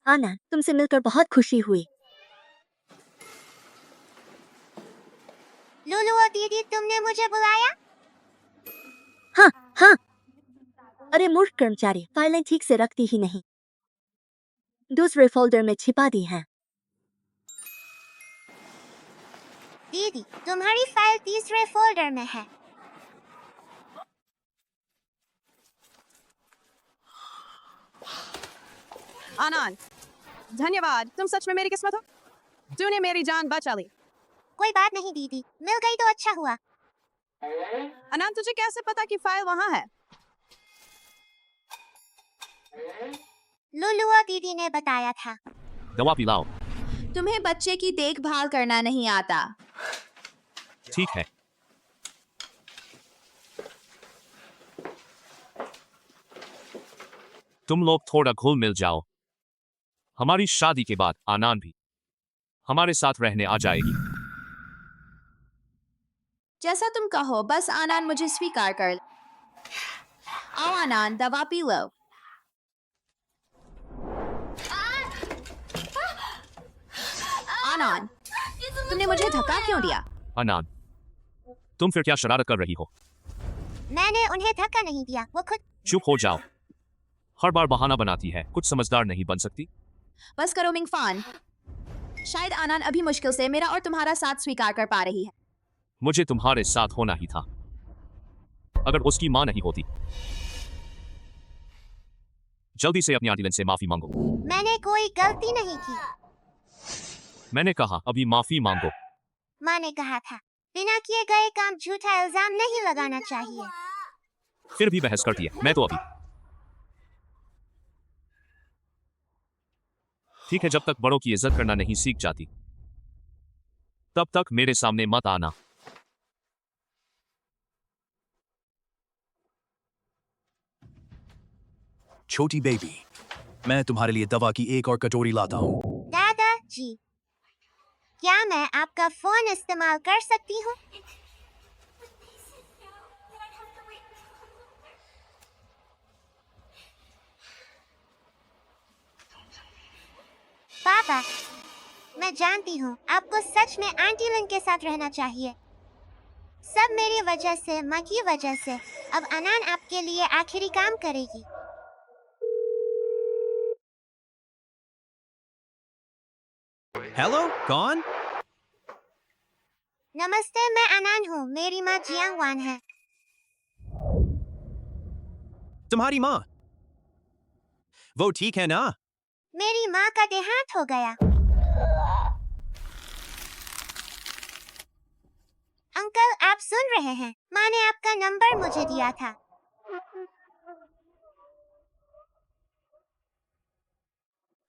आना, तुमसे मिलकर बहुत खुशी हुई। लुलु और दीदी, तुमने मुझे बुलाया? हाँ हाँ। अरे मूर्ख कर्मचारी, फाइलें ठीक से रखती ही नहीं, दूसरे फोल्डर में छिपा दी हैं। दीदी, तुम्हारी फाइल तीसरे फोल्डर में है। आनंद, धन्यवाद। तुम सच में मेरी किस्मत हो। तूने मेरी जान बचा ली। कोई बात नहीं दीदी, मिल गई तो अच्छा हुआ। आनंद, तुझे कैसे पता कि फाइल वहाँ है? लुलु और दीदी ने बताया था। दवा पिलाओ। तुम्हें बच्चे की देखभाल करना नहीं आता। ठीक है। तुम लोग थोड़ा घुल मिल जाओ। हमारी शादी के बाद आनंद भी हमारे साथ रहने आ जाएगी। जैसा तुम कहो, बस आनंद मुझे स्वीकार कर। आओ आनंद, दवा पी लो। आनंद, तुमने मुझे धक्का क्यों दिया? आनंद, तुम फिर क्या शरारत कर रही हो? मैंने उन्हें धक्का नहीं दिया, वो खुद। चुप हो जाओ। हर बार बहाना बनाती है, कुछ समझदार नहीं बन सकती। बस करो मिंगफान। शायद आनंद अभी मुश्किल से मेरा और तुम्हारा साथ स्वीकार कर पा रही है। मुझे तुम्हारे साथ होना ही था, अगर उसकी माँ नहीं होती। जल्दी से अपनी आंटी से माफी मांगो। मैंने कोई गलती नहीं की। मैंने कहा अभी माफी मांगो। माँ ने कहा था, बिना किए गए काम झूठा इल्जाम नहीं लगाना चाहिए। फिर भी बहस करती है। मैं तो अभी ठीक है, जब तक बड़ों की इज्जत करना नहीं सीख जाती तब तक मेरे सामने मत आना। छोटी बेबी, मैं तुम्हारे लिए दवा की एक और कटोरी लाता हूँ। दादाजी, क्या मैं आपका फोन इस्तेमाल कर सकती हूँ? पापा, मैं जानती हूँ आपको सच में आंटी लिन के साथ रहना चाहिए। सब मेरी वजह से, माँ की वजह से। अब अनान आपके लिए आखिरी काम करेगी। हेलो, कौन? नमस्ते, मैं अनान हूँ। मेरी माँ जियांगवान है। तुम्हारी माँ? वो ठीक है ना? मेरी माँ का देहांत हो गया। अंकल, आप सुन रहे हैं? माँ ने आपका नंबर मुझे दिया था।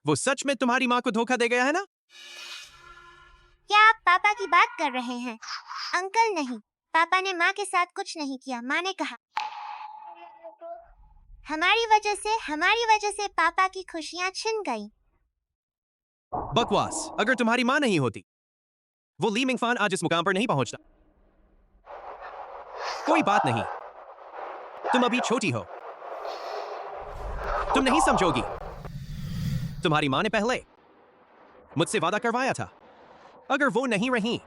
वो सच में तुम्हारी माँ को धोखा दे गया है ना? क्या आप पापा की बात कर रहे हैं? अंकल नहीं, पापा ने माँ के साथ कुछ नहीं किया। माँ ने कहा, हमारी वजह से पापा की खुशियाँ छिन गई। बकवास। अगर तुम्हारी माँ नहीं होती, वो ली मिंगफान आज इस मुकाम पर नहीं पहुंचता। कोई बात नहीं, तुम अभी छोटी हो, तुम नहीं समझोगी। तुम्हारी माँ ने पहले मुझसे वादा करवाया था, अगर वो नहीं रही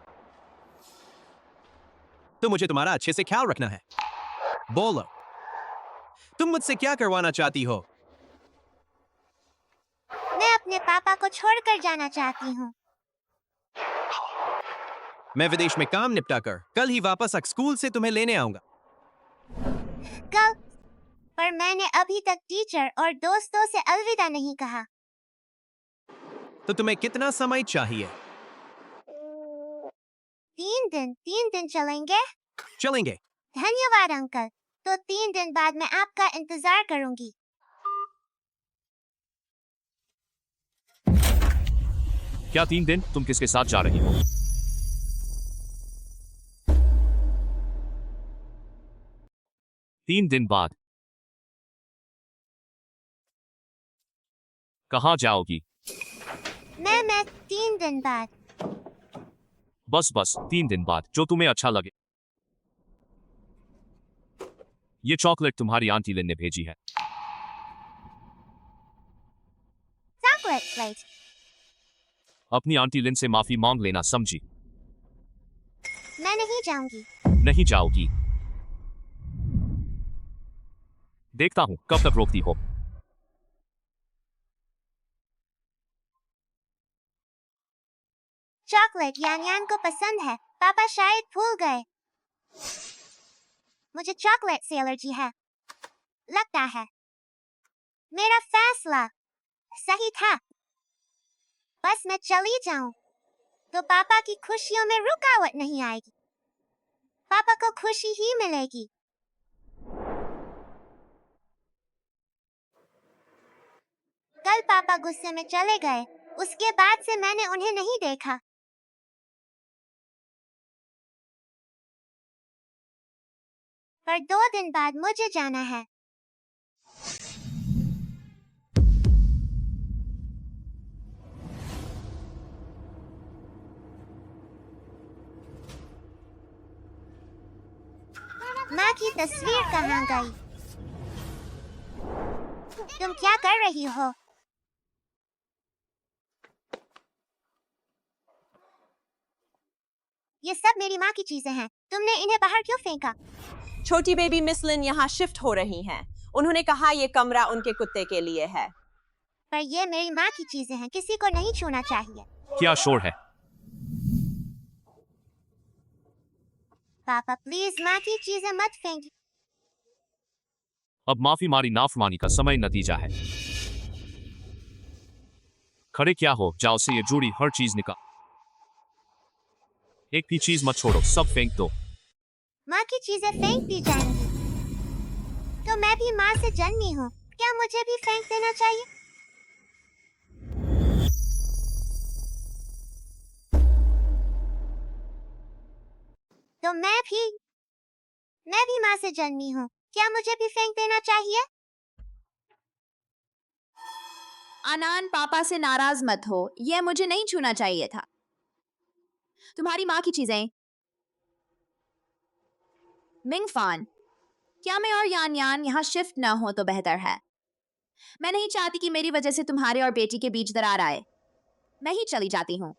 तो मुझे तुम्हारा अच्छे से ख्याल रखना है। बोलो, तुम मुझसे क्या करवाना चाहती हो? मैं अपने पापा को छोड़कर जाना चाहती हूँ। मैं विदेश में काम निपटा कर कल ही वापस स्कूल से तुम्हें लेने आऊंगा। कल? पर मैंने अभी तक टीचर और दोस्तों से अलविदा नहीं कहा। तो तुम्हें कितना समय चाहिए? 3 दिन चलेंगे? चलेंगे। धन्यवाद अंकल। तो 3 दिन बाद मैं आपका इंतजार करूंगी। क्या 3 दिन? तुम किसके साथ जा रही हो? तीन दिन बाद कहाँ जाओगी? मैं 3 दिन बाद। बस 3 दिन बाद, जो तुम्हें अच्छा लगे। ये चॉकलेट तुम्हारी आंटी लिन ने भेजी है। chocolate plate. अपनी आंटी लिन से माफी मांग लेना, समझी? मैं नहीं जाऊंगी। नहीं जाओगी? देखता हूं कब तक रोकती हो। चॉकलेट यान यान को पसंद है। पापा शायद भूल गए। मुझे चॉकलेट से एलर्जी है। लगता है मेरा फैसला सही था। बस मैं चली जाऊं तो पापा की खुशियों में रुकावट नहीं आएगी। पापा को खुशी ही मिलेगी। कल पापा गुस्से में चले गए। उसके बाद से मैंने उन्हें नहीं देखा। पर 2 दिन बाद मुझे जाना है। माँ की तस्वीर कहाँ गई? तुम क्या कर रही हो? ये सब मेरी माँ की चीजें हैं। तुमने इन्हें बाहर क्यों फेंका? छोटी बेबी मिस लिन यहाँ शिफ्ट हो रही हैं। उन्होंने कहा ये कमरा उनके कुत्ते के लिए है। पर ये मेरी माँ की चीजें हैं। किसी को नहीं छूना चाहिए। क्या शोर है? पापा प्लीज माँ की चीजें मत फेंकी। अब माफी मारी नाफरमानी का समय, नतीजा है। खड़े क्या हो, जाओ से ये जुड़ी हर चीज निकाल। एक भी चीज मत छोड़ो, सब फेंक दो। माँ की चीजें फेंक दी जाएंगी तो मैं भी माँ से जन्मी हूँ। क्या मुझे भी फेंक देना चाहिए? तो मैं भी माँ से जन्मी हूँ। क्या मुझे भी फेंक देना चाहिए? अनान, पापा से नाराज मत हो। यह मुझे नहीं छूना चाहिए था। तुम्हारी माँ की चीजें। मिंगफान, क्या मैं और यान यान यहाँ शिफ्ट न हो तो बेहतर है। मैं नहीं चाहती कि मेरी वजह से तुम्हारे और बेटी के बीच दरार आए। मैं ही चली जाती हूँ।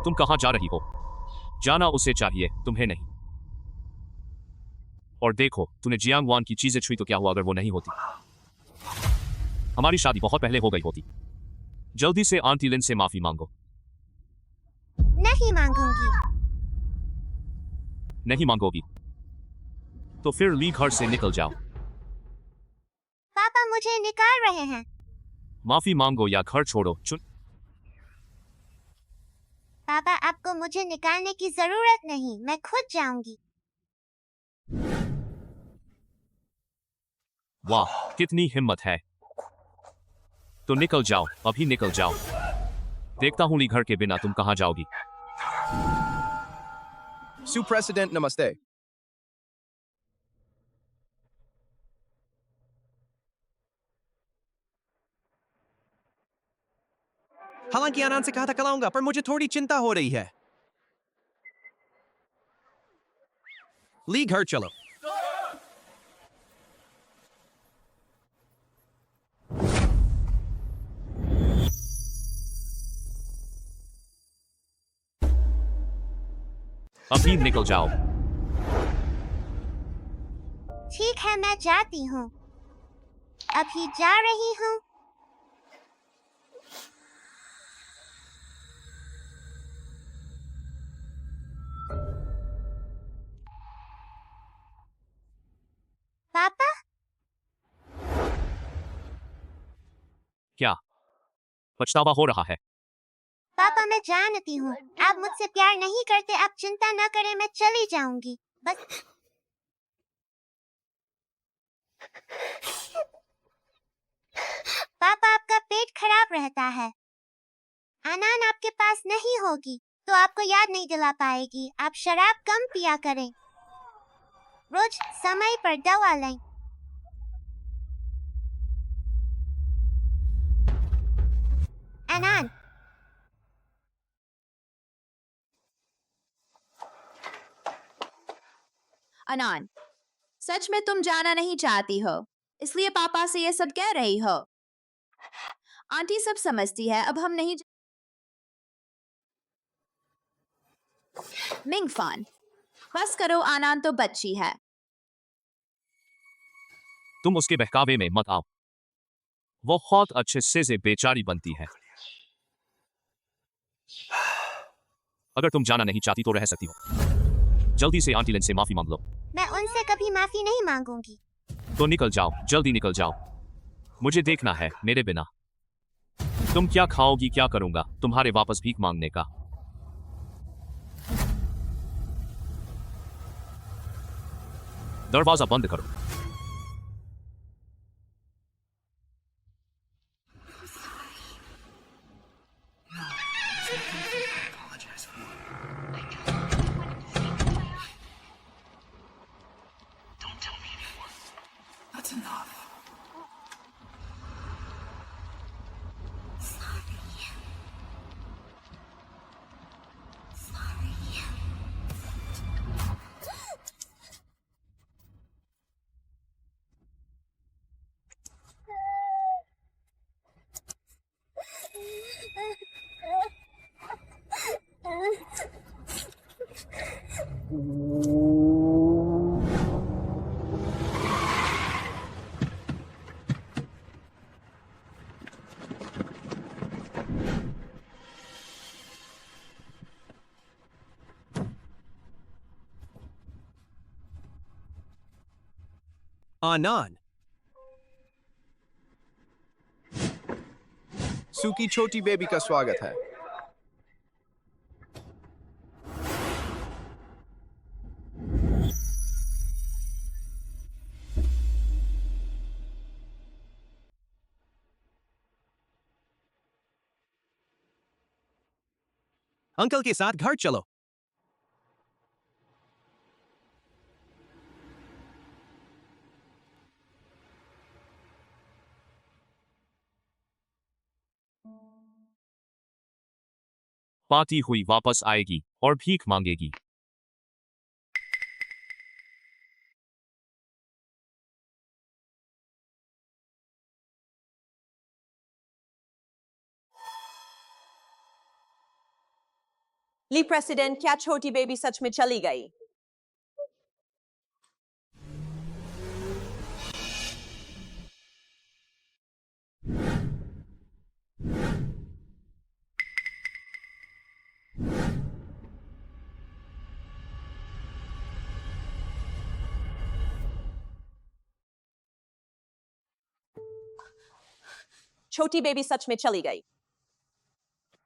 तुम कहाँ जा रही हो? जाना उसे चाहिए, तुम्हें नहीं। और देखो, तूने जियांग वान की चीजें छुई तो क्या हुआ अगर वो नहीं होती? हमारी शादी बहुत पहले हो गई होती। जल्दी से आंटी लिन से माफी मांगो। नहीं मांगूंगी। नहीं मांगोगी तो फिर ली घर से निकल जाओ। पापा मुझे निकाल रहे हैं। माफी मांगो या घर छोड़ो, चुन। पापा आपको मुझे निकालने की जरूरत नहीं। मैं खुद जाऊंगी। वाह, कितनी हिम्मत है। तो निकल जाओ, अभी निकल जाओ। देखता हूं ली घर के बिना तुम कहां जाओगी। President, namaste. हालांकि आनंद से कहा था कल आऊंगा, पर मुझे थोड़ी चिंता हो रही है। ली घर चलो। अभी निकल जाओ। ठीक है मैं जाती हूँ। अभी जा रही हूँ। पापा क्या पछतावा हो रहा है? पापा मैं जानती हूँ आप मुझसे प्यार नहीं करते। आप चिंता न करें, मैं चली जाऊंगी। बस पापा आपका पेट खराब रहता है। अनान आपके पास नहीं होगी तो आपको याद नहीं दिला पाएगी। आप शराब कम पिया करें। रोज समय पर दवा लें। अनान अनान, सच में तुम जाना नहीं चाहती हो, इसलिए पापा से ये सब कह रही हो? आंटी सब समझती है, अब हम नहीं। मिंगफान, बस करो, आनान तो बच्ची है। तुम उसके बहकावे में मत आओ। वो बहुत अच्छे से बेचारी बनती है। अगर तुम जाना नहीं चाहती तो रह सकती हो। जल्दी से आंटी लिन से माफी मांग लो। मैं उनसे कभी माफी नहीं मांगूंगी। तो निकल जाओ, जल्दी निकल जाओ। मुझे देखना है मेरे बिना। तुम क्या खाओगी, क्या करूंगा तुम्हारे वापस भीख मांगने का। दरवाजा बंद करो। आनान, सूकी छोटी बेबी का स्वागत है। अंकल के साथ घर चलो। पार्टी हुई वापस आएगी और भीख मांगेगी। ली प्रेसिडेंट, क्या छोटी बेबी सच में चली गई? छोटी बेबी सच में चली गई।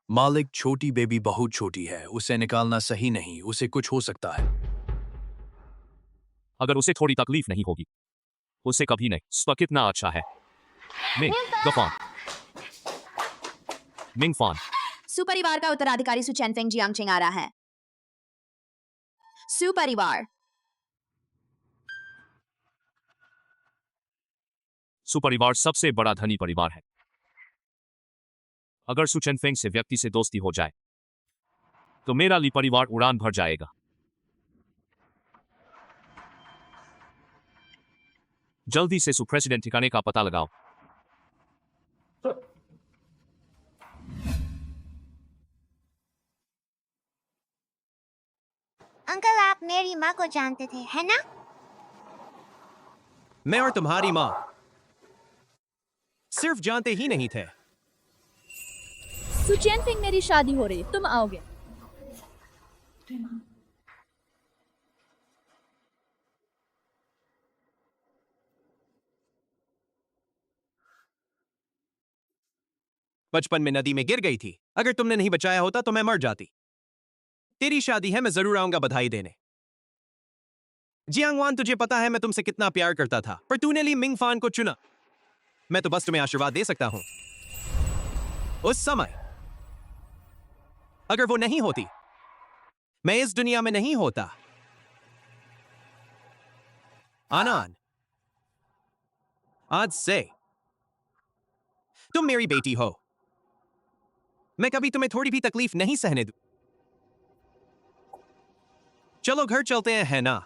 मालिक, छोटी बेबी बहुत छोटी है, उसे निकालना सही नहीं, उसे कुछ हो सकता है। अगर उसे थोड़ी तकलीफ नहीं होगी उसे कभी नहीं। स्व कितना अच्छा है। मिंगफान, सुपरिवार का उत्तराधिकारी सु चेनफेंग जियांगचिंग आ रहा है। सुपरिवार, सुपरिवार सबसे बड़ा धनी परिवार है। अगर सुचेनफेंग से व्यक्ति से दोस्ती हो जाए तो मेरा ली परिवार उड़ान भर जाएगा। जल्दी से सुप्रेसिडेंट ठिकाने का पता लगाओ। अंकल, आप मेरी माँ को जानते थे, है ना? मैं और तुम्हारी माँ सिर्फ जानते ही नहीं थे। सुचेनफिंग, मेरी शादी हो रही, तुम आओगे? बचपन में नदी में गिर गई थी। अगर तुमने नहीं बचाया होता तो मैं मर जाती। तेरी शादी है, मैं जरूर आऊंगा बधाई देने। जियांगवान, तुझे पता है मैं तुमसे कितना प्यार करता था, पर तूने ली मिंगफान को चुना। मैं तो बस तुम्हें आशीर्वाद दे सकता हूं। उस समय अगर वो नहीं होती, मैं इस दुनिया में नहीं होता। आनान, आज से तुम मेरी बेटी हो। मैं कभी तुम्हें थोड़ी भी तकलीफ नहीं सहने दूं। चलो घर चलते हैं, है ना?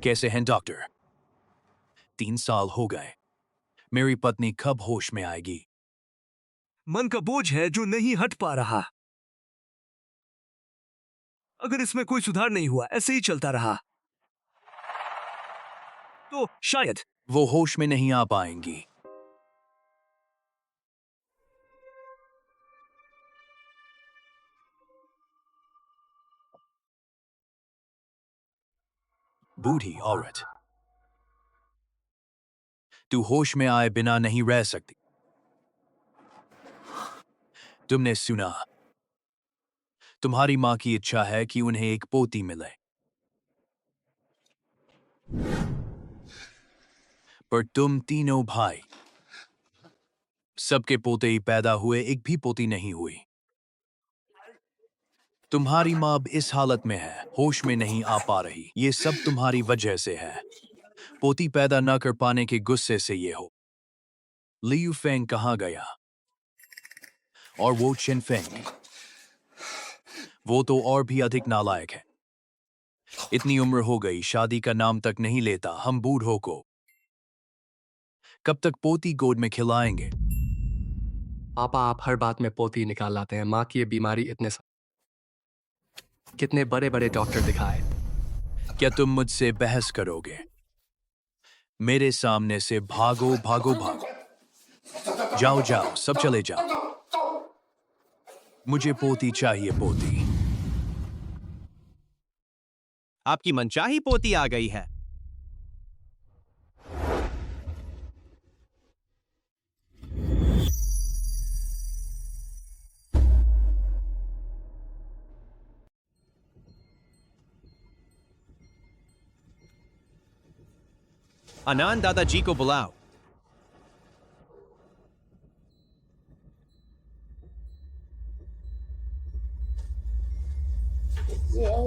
कैसे हैं डॉक्टर? 3 साल हो गए। मेरी पत्नी कब होश में आएगी? मन का बोझ है जो नहीं हट पा रहा। अगर इसमें कोई सुधार नहीं हुआ, ऐसे ही चलता रहा, तो शायद वो होश में नहीं आ पाएंगी। बूढ़ी औरत, तू होश में आए बिना नहीं रह सकती। तुमने सुना, तुम्हारी मां की इच्छा है कि उन्हें एक पोती मिले, पर तुम तीनों भाई, सबके पोते ही पैदा हुए, एक भी पोती नहीं हुई। तुम्हारी मां अब इस हालत में है, होश में नहीं आ पा रही। ये सब तुम्हारी वजह से है। पोती पैदा न कर पाने के गुस्से से ये हो। लियू फेंग कहाँ गया? और वो चिन फेंग, वो तो और भी अधिक नालायक है। इतनी उम्र हो गई, शादी का नाम तक नहीं लेता। हम बूढ़ों को कब तक पोती गोद में खिलाएंगे? पापा, आप हर बात में पोती निकाल लाते हैं। माँ की ये बीमारी कितने बड़े बड़े डॉक्टर दिखाए। क्या तुम मुझसे बहस करोगे? मेरे सामने से भागो भागो भागो। जाओ जाओ, सब चले जाओ। मुझे पोती चाहिए, पोती। आपकी मनचाही पोती आ गई है। अनान, दादाजी को बुलाओ।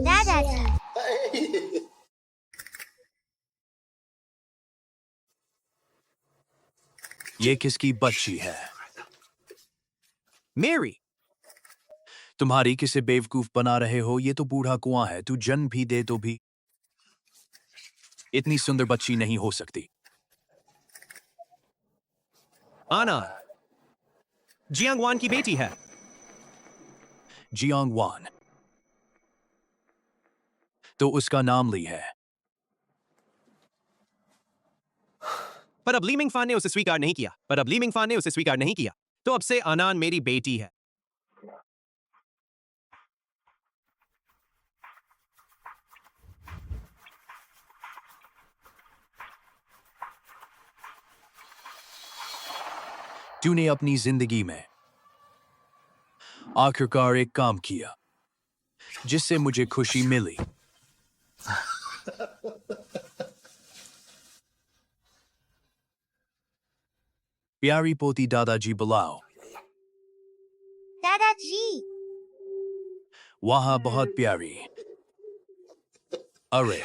दादाजी, ये किसकी बच्ची है? मेरी। तुम्हारी किसे बेवकूफ बना रहे हो? ये तो बूढ़ा कुआं है। तू जन्म भी दे तो भी इतनी सुंदर बच्ची नहीं हो सकती। आनान जियांगवान की बेटी है। जियांगवान, तो उसका नाम ली है। पर अब ली मिंगफान ने उसे स्वीकार नहीं किया। तो अब से आनान मेरी बेटी है। तूने अपनी जिंदगी में आखिरकार एक काम किया जिससे मुझे खुशी मिली। प्यारी पोती, दादाजी बुलाओ। दादाजी, वहां बहुत प्यारी। अरे,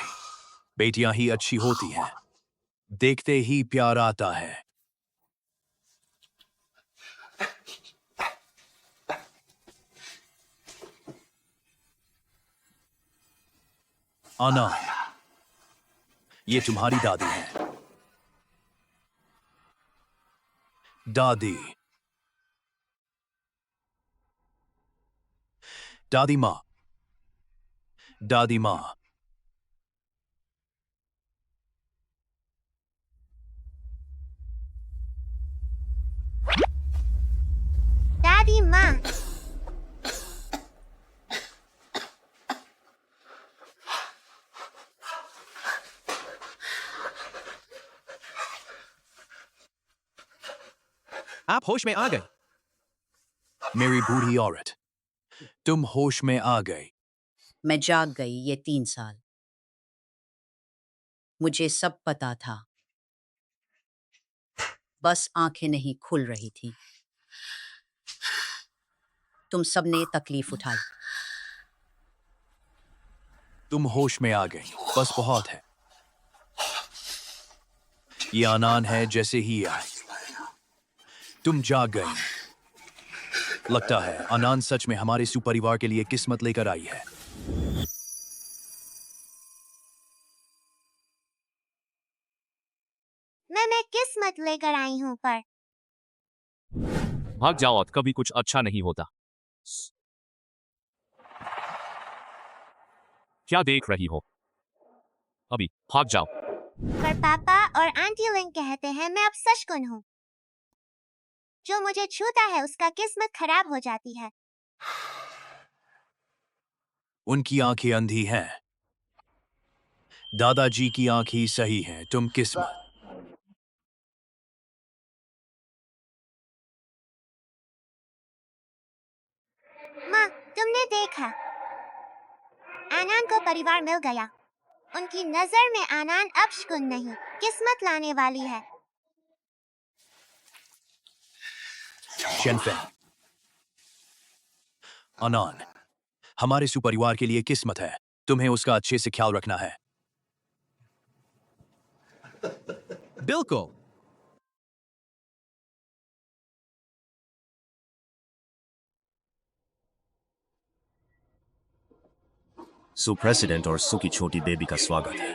बेटियां ही अच्छी होती हैं। देखते ही प्यार आता है। आना, ये तुम्हारी दादी है। दादी, दादी माँ, दादी माँ। दादी माँ, आप होश में आ गए। मेरी बूढ़ी औरत, तुम होश में आ गई। मैं जाग गई ये 3 साल। मुझे सब पता था, बस आंखें नहीं खुल रही थी। तुम सबने तकलीफ उठाई। तुम होश में आ गई, बस बहुत है। ये आनान है जैसे ही आए। तुम जाग गई। लगता है आनान सच में हमारे सुपरिवार के लिए किस्मत लेकर आई है। मैं किस्मत लेकर आई हूँ पर भाग जाओ और कभी कुछ अच्छा नहीं होता। क्या देख रही हो? अभी भाग जाओ। पर पापा और आंटी लिंग कहते हैं मैं अब सचकुन हूँ। जो मुझे छूता है उसका किस्मत खराब हो जाती है। उनकी आंखें अंधी हैं। दादाजी की आंखें सही हैं। तुम किस्मत। माँ, तुमने देखा, आनान को परिवार मिल गया। उनकी नजर में आनान अब शकुन नहीं, किस्मत लाने वाली है। शेनफेंग, अनान हमारे सुपरिवार के लिए किस्मत है। तुम्हें उसका अच्छे से ख्याल रखना है। बिल्कुल। सु प्रेसिडेंट और सु की छोटी बेबी का स्वागत है।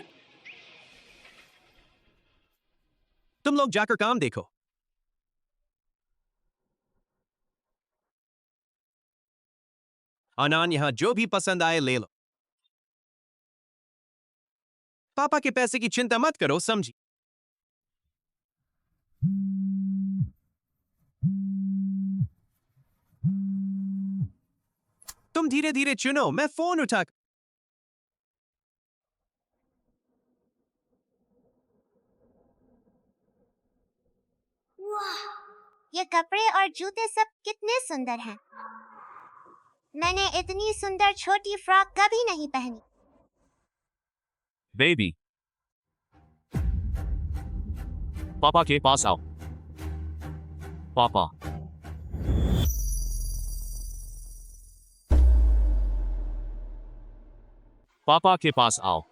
तुम लोग जाकर काम देखो। अनान, यहां जो भी पसंद आए ले लो। पापा के पैसे की चिंता मत करो, समझी? तुम धीरे धीरे चुनो, मैं फोन उठा। ये कपड़े और जूते सब कितने सुंदर हैं। मैंने इतनी सुंदर छोटी फ्रॉक कभी नहीं पहनी। बेबी, पापा के पास आओ। पापा, पापा के पास आओ।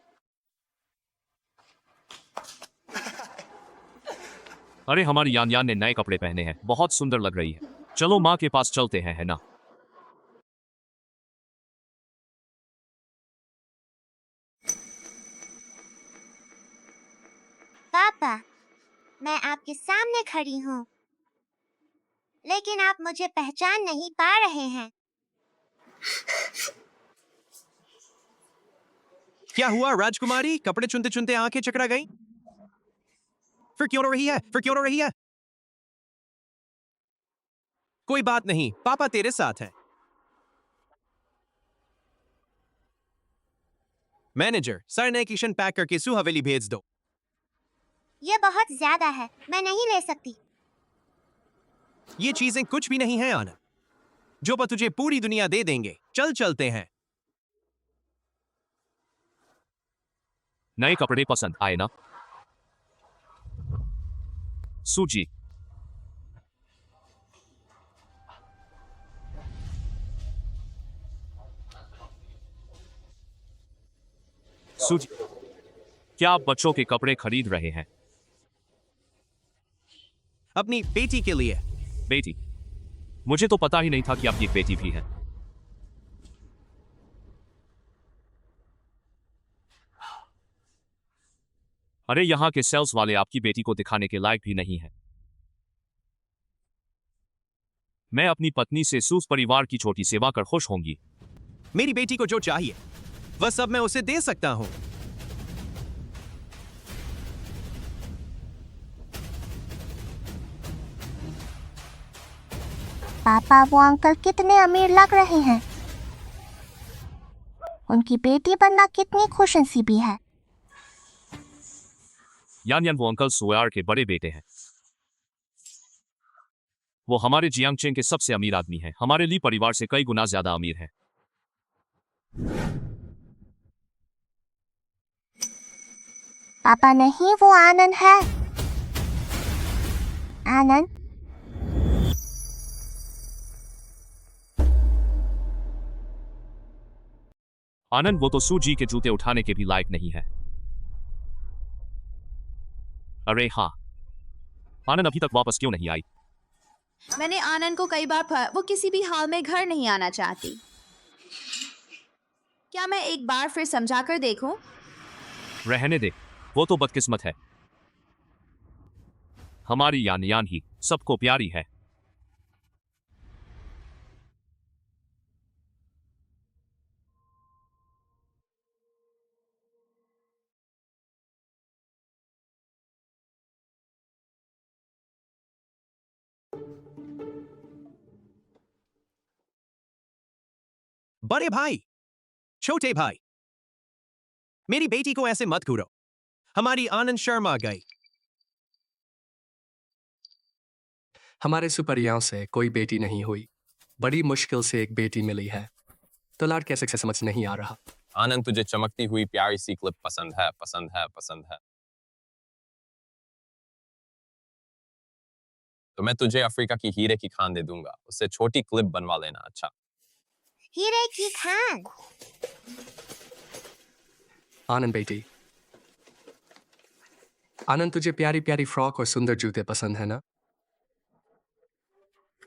अरे हमारी यान यान ने नए कपड़े पहने हैं, बहुत सुंदर लग रही है। चलो माँ के पास चलते हैं, है ना? पापा, मैं आपके सामने खड़ी हूँ, लेकिन आप मुझे पहचान नहीं पा रहे हैं। क्या हुआ राजकुमारी? कपड़े चुनते चुनते आंखें चकरा गई? फिर क्यों रो रही है? फिर क्यों रो रही है? कोई बात नहीं, पापा तेरे साथ है। मैनेजर, सारे नए किशन पैक करके सु हवेली भेज दो। ये बहुत ज्यादा है, मैं नहीं ले सकती। ये चीजें कुछ भी नहीं है आनंद। जो पर तुझे पूरी दुनिया दे देंगे। चल चलते हैं। नए कपड़े पसंद आए ना? सूजी, सूजी, क्या आप बच्चों के कपड़े खरीद रहे हैं? अपनी बेटी के लिए। बेटी? मुझे तो पता ही नहीं था कि आपकी एक बेटी भी है। अरे यहाँ के सेल्स वाले आपकी बेटी को दिखाने के लायक भी नहीं है। मैं अपनी पत्नी से सूस परिवार की छोटी सेवा कर खुश होंगी। मेरी बेटी को जो चाहिए वह सब मैं उसे दे सकता हूं। पापा, वो अंकल कितने अमीर लग रहे हैं। उनकी बेटी बनना कितनी खुशनसीबी है। यान यान वो अंकल सोयार के बड़े बेटे हैं। वो हमारे जियांगचेंग के सबसे अमीर आदमी हैं। हमारे ली परिवार से कई गुना ज्यादा अमीर हैं। पापा नहीं, वो आनंद है। आनंद, आनंद, वो तो सूजी के जूते उठाने के भी लायक नहीं है। अरे हाँ, आनंद अभी तक वापस क्यों नहीं आई? मैंने आनंद को कई बार वो किसी भी हाल में घर नहीं आना चाहती। क्या मैं एक बार फिर समझाकर देखूं? रहने दे, वो तो बदकिस्मत है। हमारी यान यान ही सबको प्यारी है। बड़े भाई, छोटे भाई, मेरी बेटी को ऐसे मत घूरो। हमारी आनंद शर्मा गई। हमारे सुपरियाओं से कोई बेटी नहीं हुई। बड़ी मुश्किल से एक बेटी मिली है। तो लाड कैसे से समझ नहीं आ रहा। आनंद, तुझे चमकती हुई प्यारी सी क्लिप पसंद है, पसंद है, पसंद है। तो मैं तुझे अफ्रीका की हीरे की खान दे दूंगा। उससे छोटी क्लिप बनवा लेना। अच्छा, हीरे की खान। आनंद बेटी, आनंद तुझे प्यारी प्यारी फ्रॉक और सुंदर जूते पसंद है ना?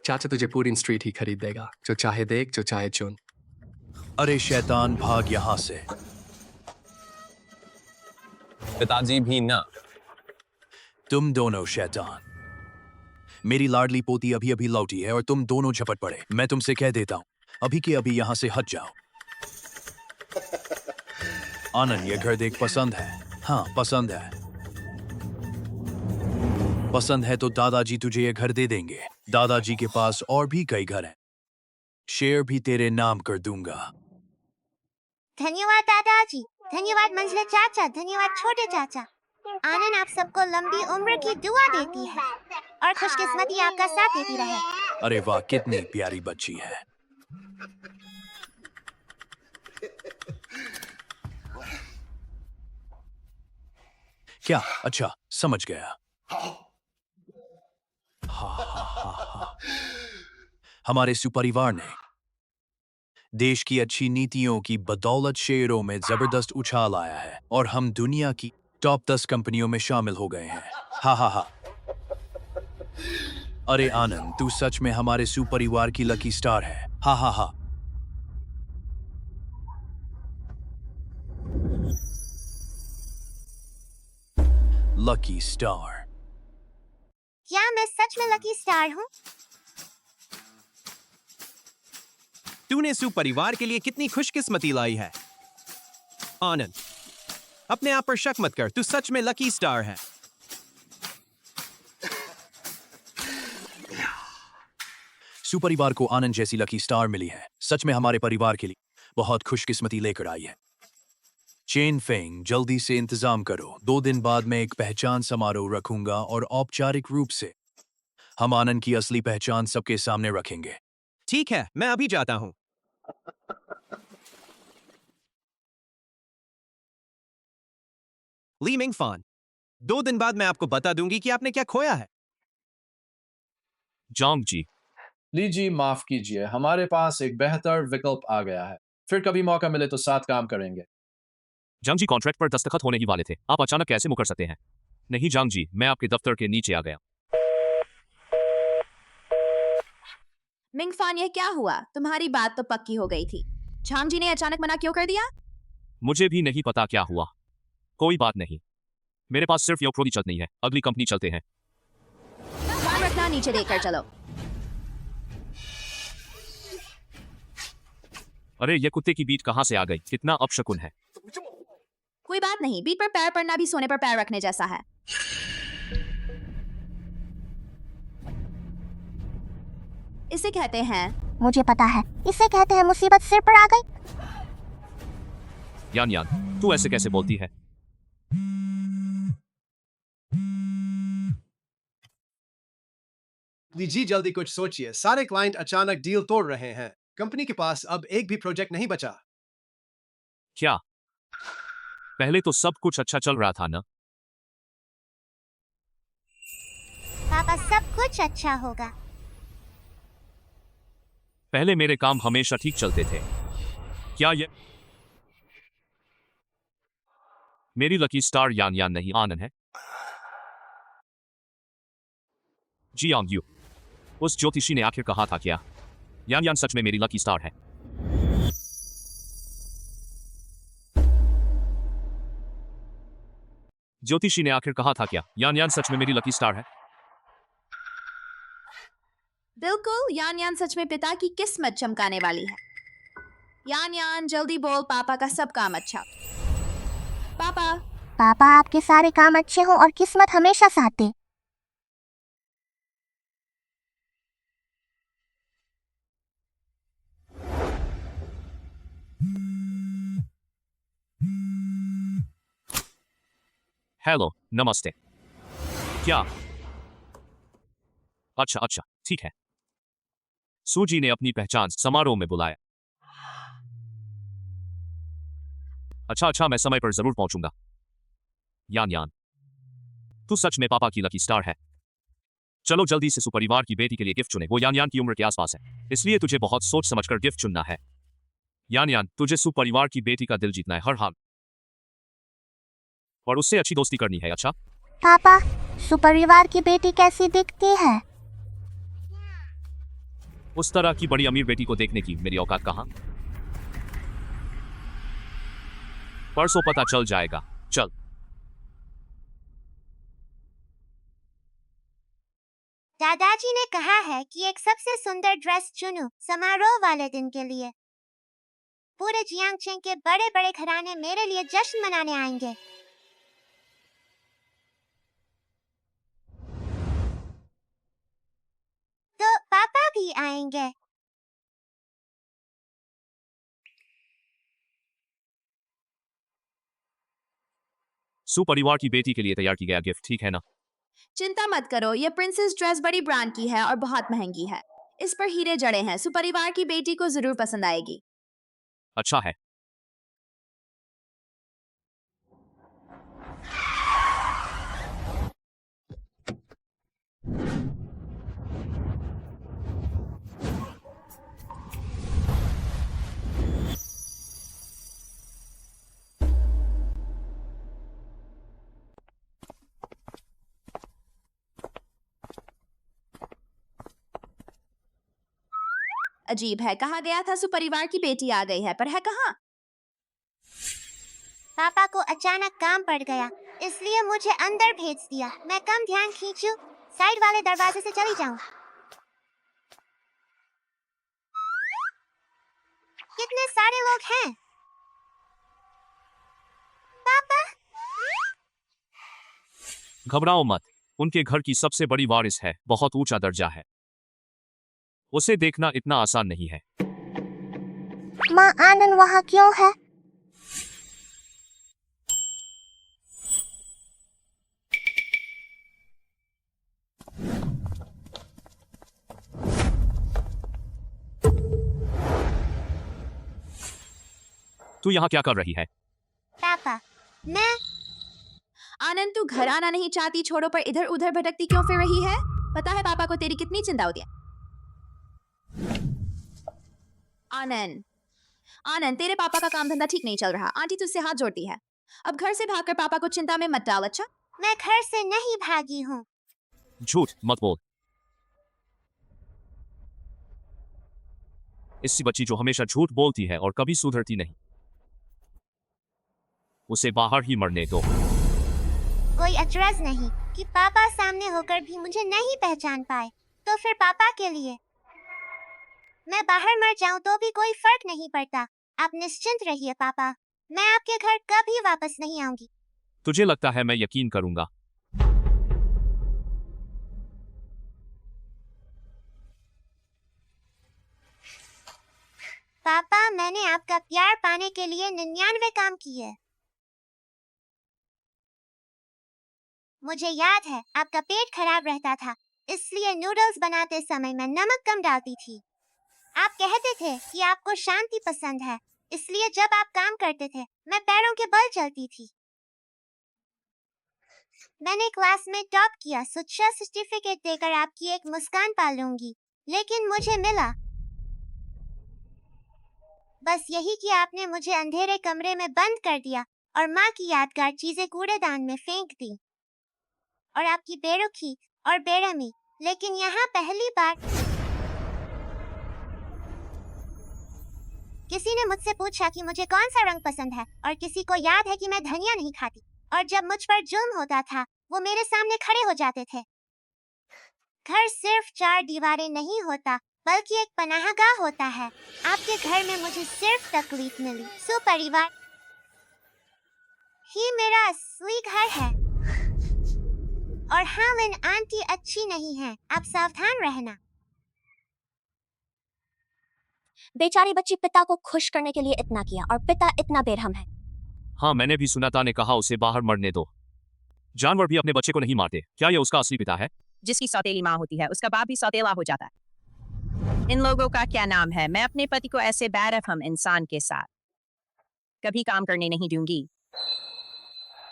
चाचा तुझे पूरी स्ट्रीट ही खरीद देगा। जो चाहे देख, जो चाहे चुन। अरे शैतान, भाग यहां से। पिताजी भी ना। तुम दोनों शैतान। मेरी लाडली पोती अभी अभी लौटी है और तुम दोनों झपट पड़े। मैं तुमसे कह देता हूं, अभी के अभी यहां से हट जाओ। आनंद, ये घर देख पसंद है? हाँ, पसंद है। पसंद है तो दादाजी तुझे ये घर दे देंगे। दादाजी के पास और भी कई घर हैं। शेयर भी तेरे नाम कर दूंगा। धन्यवाद दादाजी, धन्यवाद मंझले चाचा, धन्यवाद छोटे चाचा। आनंद आप सबको लंबी उम्र की दुआ देती है और खुशकिस्मती आपका साथ देती रहे। अरे वाह, कितनी प्यारी बच्ची है। क्या? अच्छा, समझ गया। हमारे सुपरिवार ने देश की अच्छी नीतियों की बदौलत शेयरों में जबरदस्त उछाल आया है और हम दुनिया की टॉप 10 कंपनियों में शामिल हो गए हैं। हा हा हा। अरे आनंद, तू सच में हमारे सुपरिवार की लकी स्टार है। हा हा हा। Lucky star. क्या मैं सच में लकी स्टार हूँ? तूने सुपरिवार के लिए कितनी खुशकिस्मती लाई है। आनंद, अपने आप पर शक मत कर। तू सच में लकी स्टार है। सुपरिवार को आनंद जैसी लकी स्टार मिली है। सच में हमारे परिवार के लिए बहुत खुशकिस्मती लेकर आई है। चेन फेंग, जल्दी से इंतजाम करो। 2 दिन बाद मैं एक पहचान समारोह रखूंगा और औपचारिक रूप से हम आनंद की असली पहचान सबके सामने रखेंगे। ठीक है, मैं अभी जाता हूं। ली मिंगफान, 2 दिन बाद मैं आपको बता दूंगी कि आपने क्या खोया है। जांग जी, लीजिए, माफ कीजिए, हमारे पास एक बेहतर विकल्प आ गया है। फिर कभी मौका मिले तो साथ काम करेंगे। जांग जी, कॉन्ट्रैक्ट पर दस्तखत होने ही वाले थे। आप अचानक कैसे मुकर सकते हैं? नहीं जांग जी, मैं आपके दफ्तर के नीचे आ गया। मिंगफान, ये क्या हुआ? तुम्हारी बात तो पक्की हो गई थी। झांग जी ने अचानक मना क्यों कर दिया? मुझे भी नहीं पता क्या हुआ। कोई बात नहीं, मेरे पास सिर्फ यो प्रोडी चलनी है। अगली कंपनी चलते हैं। ध्यान रखना, नीचे देखकर चलो। अरे ये कुत्ते की बीट कहां से आ गई? कितना अपशकुन है। कोई बात नहीं, बीट पर पैर पड़ना भी सोने पर पैर रखने जैसा है। इसे कहते हैं, मुझे पता है, इसे कहते हैं मुसीबत सिर पर आ गई। यान यान, तू ऐसे कैसे बोलती है? लीजिए, जल्दी कुछ सोचिए। सारे क्लाइंट अचानक डील तोड़ रहे हैं। कंपनी के पास अब एक भी प्रोजेक्ट नहीं बचा। क्या? पहले तो सब कुछ अच्छा चल रहा था ना? पापा, सब कुछ अच्छा होगा। पहले मेरे काम हमेशा ठीक चलते थे। क्या ये मेरी लकी स्टार यान यान नहीं आनंद है? जी आंग यू, उस ज्योतिषी ने आखिर कहा था क्या यान यान सच में मेरी लकी स्टार है? ज्योतिषी ने आखिर कहा था क्या यान यान सच में मेरी लकी स्टार है? बिल्कुल, यान यान सच में पिता की किस्मत चमकाने वाली है। यान यान, जल्दी बोल, पापा का सब काम अच्छा। पापा, पापा आपके सारे काम अच्छे हों और किस्मत हमेशा साथ दे। हेलो, नमस्ते। क्या? अच्छा अच्छा, ठीक है। सूजी ने अपनी पहचान समारोह में बुलाया। अच्छा अच्छा, मैं समय पर जरूर पहुंचूंगा। यान यान, तू सच में पापा की लकी स्टार है। चलो जल्दी से सुपरिवार की बेटी के लिए गिफ्ट चुने। वो यान यान की उम्र के आसपास है, इसलिए तुझे बहुत सोच समझकर गिफ्ट चुनना है। यान यान, तुझे सुपरिवार की बेटी का दिल जीतना है हर हाल, और उससे अच्छी दोस्ती करनी है। अच्छा पापा, सुपरिवार की बेटी कैसी दिखती है? उस तरह की बड़ी अमीर बेटी को देखने की मेरी औकात कहाँ। परसों पता चल जाएगा। चल। दादाजी ने कहा है कि एक सबसे सुंदर ड्रेस चुनूं समारोह वाले दिन के लिए। पूरे जियांगचेंग के बड़े बड़े घराने मेरे लिए जश्न मनाने आएंगे। तो पापा भी आएंगे। सुपरिवार की बेटी के लिए तैयार की गया गिफ्ट ठीक है ना? चिंता मत करो, ये प्रिंसेस ड्रेस बड़ी ब्रांड की है और बहुत महंगी है। इस पर हीरे जड़े हैं, सुपरिवार की बेटी को जरूर पसंद आएगी। अच्छा है। अजीब है, कहा गया था सुपरिवार की बेटी आ गई है, पर है कहाँ? पापा को अचानक काम पड़ गया, इसलिए मुझे अंदर भेज दिया। मैं कम ध्यान खींचूं, साइड वाले दरवाजे से चली जाऊं। कितने सारे लोग हैं। पापा, घबराओ मत, उनके घर की सबसे बड़ी वारिस है, बहुत ऊंचा दर्जा है। उसे देखना इतना आसान नहीं है। माँ आनंद वहाँ क्यों है? तू यहाँ क्या कर रही है? पापा, मैं आनंद, तू घर आना नहीं चाहती, छोड़ो, पर इधर उधर भटकती क्यों फिर रही है? पता है पापा को तेरी कितनी चिंता होती है। आनंद, आनंद, तेरे पापा का काम धंधा ठीक नहीं चल रहा। आंटी तुझसे हाथ जोड़ती है, अब घर से भागकर पापा को चिंता में मत डाल। अच्छा? मैं घर से नहीं भागी हूँ। झूठ मत बोल। इससी बच्ची जो हमेशा झूठ बोलती है और कभी सुधरती नहीं, उसे बाहर ही मरने दो। कोई एतराज नहीं कि पापा सामने होकर भी मुझे नहीं पहचान पाए, तो फिर पापा के लिए मैं बाहर मर जाऊं तो भी कोई फर्क नहीं पड़ता। आप निश्चिंत रहिए पापा, मैं आपके घर कभी वापस नहीं आऊंगी। तुझे लगता है मैं यकीन करूंगा? पापा, मैंने आपका प्यार पाने के लिए 99 काम किए। मुझे याद है आपका पेट खराब रहता था, इसलिए नूडल्स बनाते समय मैं नमक कम डालती थी। आप कहते थे कि आपको शांति पसंद है, इसलिए जब आप काम करते थे मैं पैरों के बल चलती थी। मैंने क्लास में टॉप किया, शिक्षा सर्टिफिकेट देकर आपकी एक मुस्कान पालूंगी, लेकिन मुझे मिला बस यही कि आपने मुझे अंधेरे कमरे में बंद कर दिया और माँ की यादगार चीजें कूड़ेदान में फेंक दी। और आपकी बेरुखी और बेरहमी। लेकिन यहाँ पहली बार किसी ने मुझसे पूछा कि मुझे कौन सा रंग पसंद है, और किसी को याद है कि मैं धनिया नहीं खाती, और जब मुझ पर जुल्म होता था वो मेरे सामने खड़े हो जाते थे। घर सिर्फ 4 दीवारें नहीं होता, बल्कि एक पनाहगाह होता है। आपके घर में मुझे सिर्फ तकलीफ मिली। सुपरिवार ही मेरा असली घर है। और हाँ, लिन आंटी अच्छी नहीं है, आप सावधान रहना। बेचारी बच्ची पिता को खुश करने के लिए इतना किया, और पिता इतना बेरहम है। हाँ, मैंने भी सुना था, ने कहा उसे बाहर मरने दो। जानवर भी अपने बच्चे को नहीं मारते। क्या यह उसका असली पिता है? जिसकी सौतेली माँ होती है उसका बाप भी सौतेला हो जाता है। इन लोगों का क्या नाम है? मैं अपने पति को ऐसे बैरहम इंसान के साथ कभी काम करने नहीं दूंगी।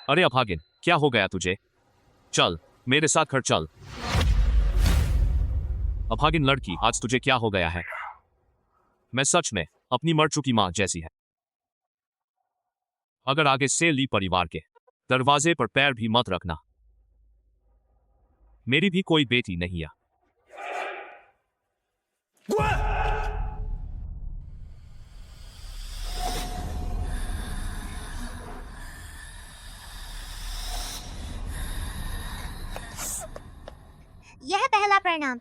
अरे अभागिन, क्या हो गया तुझे? चल मेरे साथ घर चल। अभागिन लड़की, आज तुझे क्या हो गया है? मैं सच में अपनी मर चुकी मां जैसी है। अगर आगे से ली परिवार के दरवाजे पर पैर भी मत रखना। मेरी भी कोई बेटी नहीं है। यह पहला प्रणाम।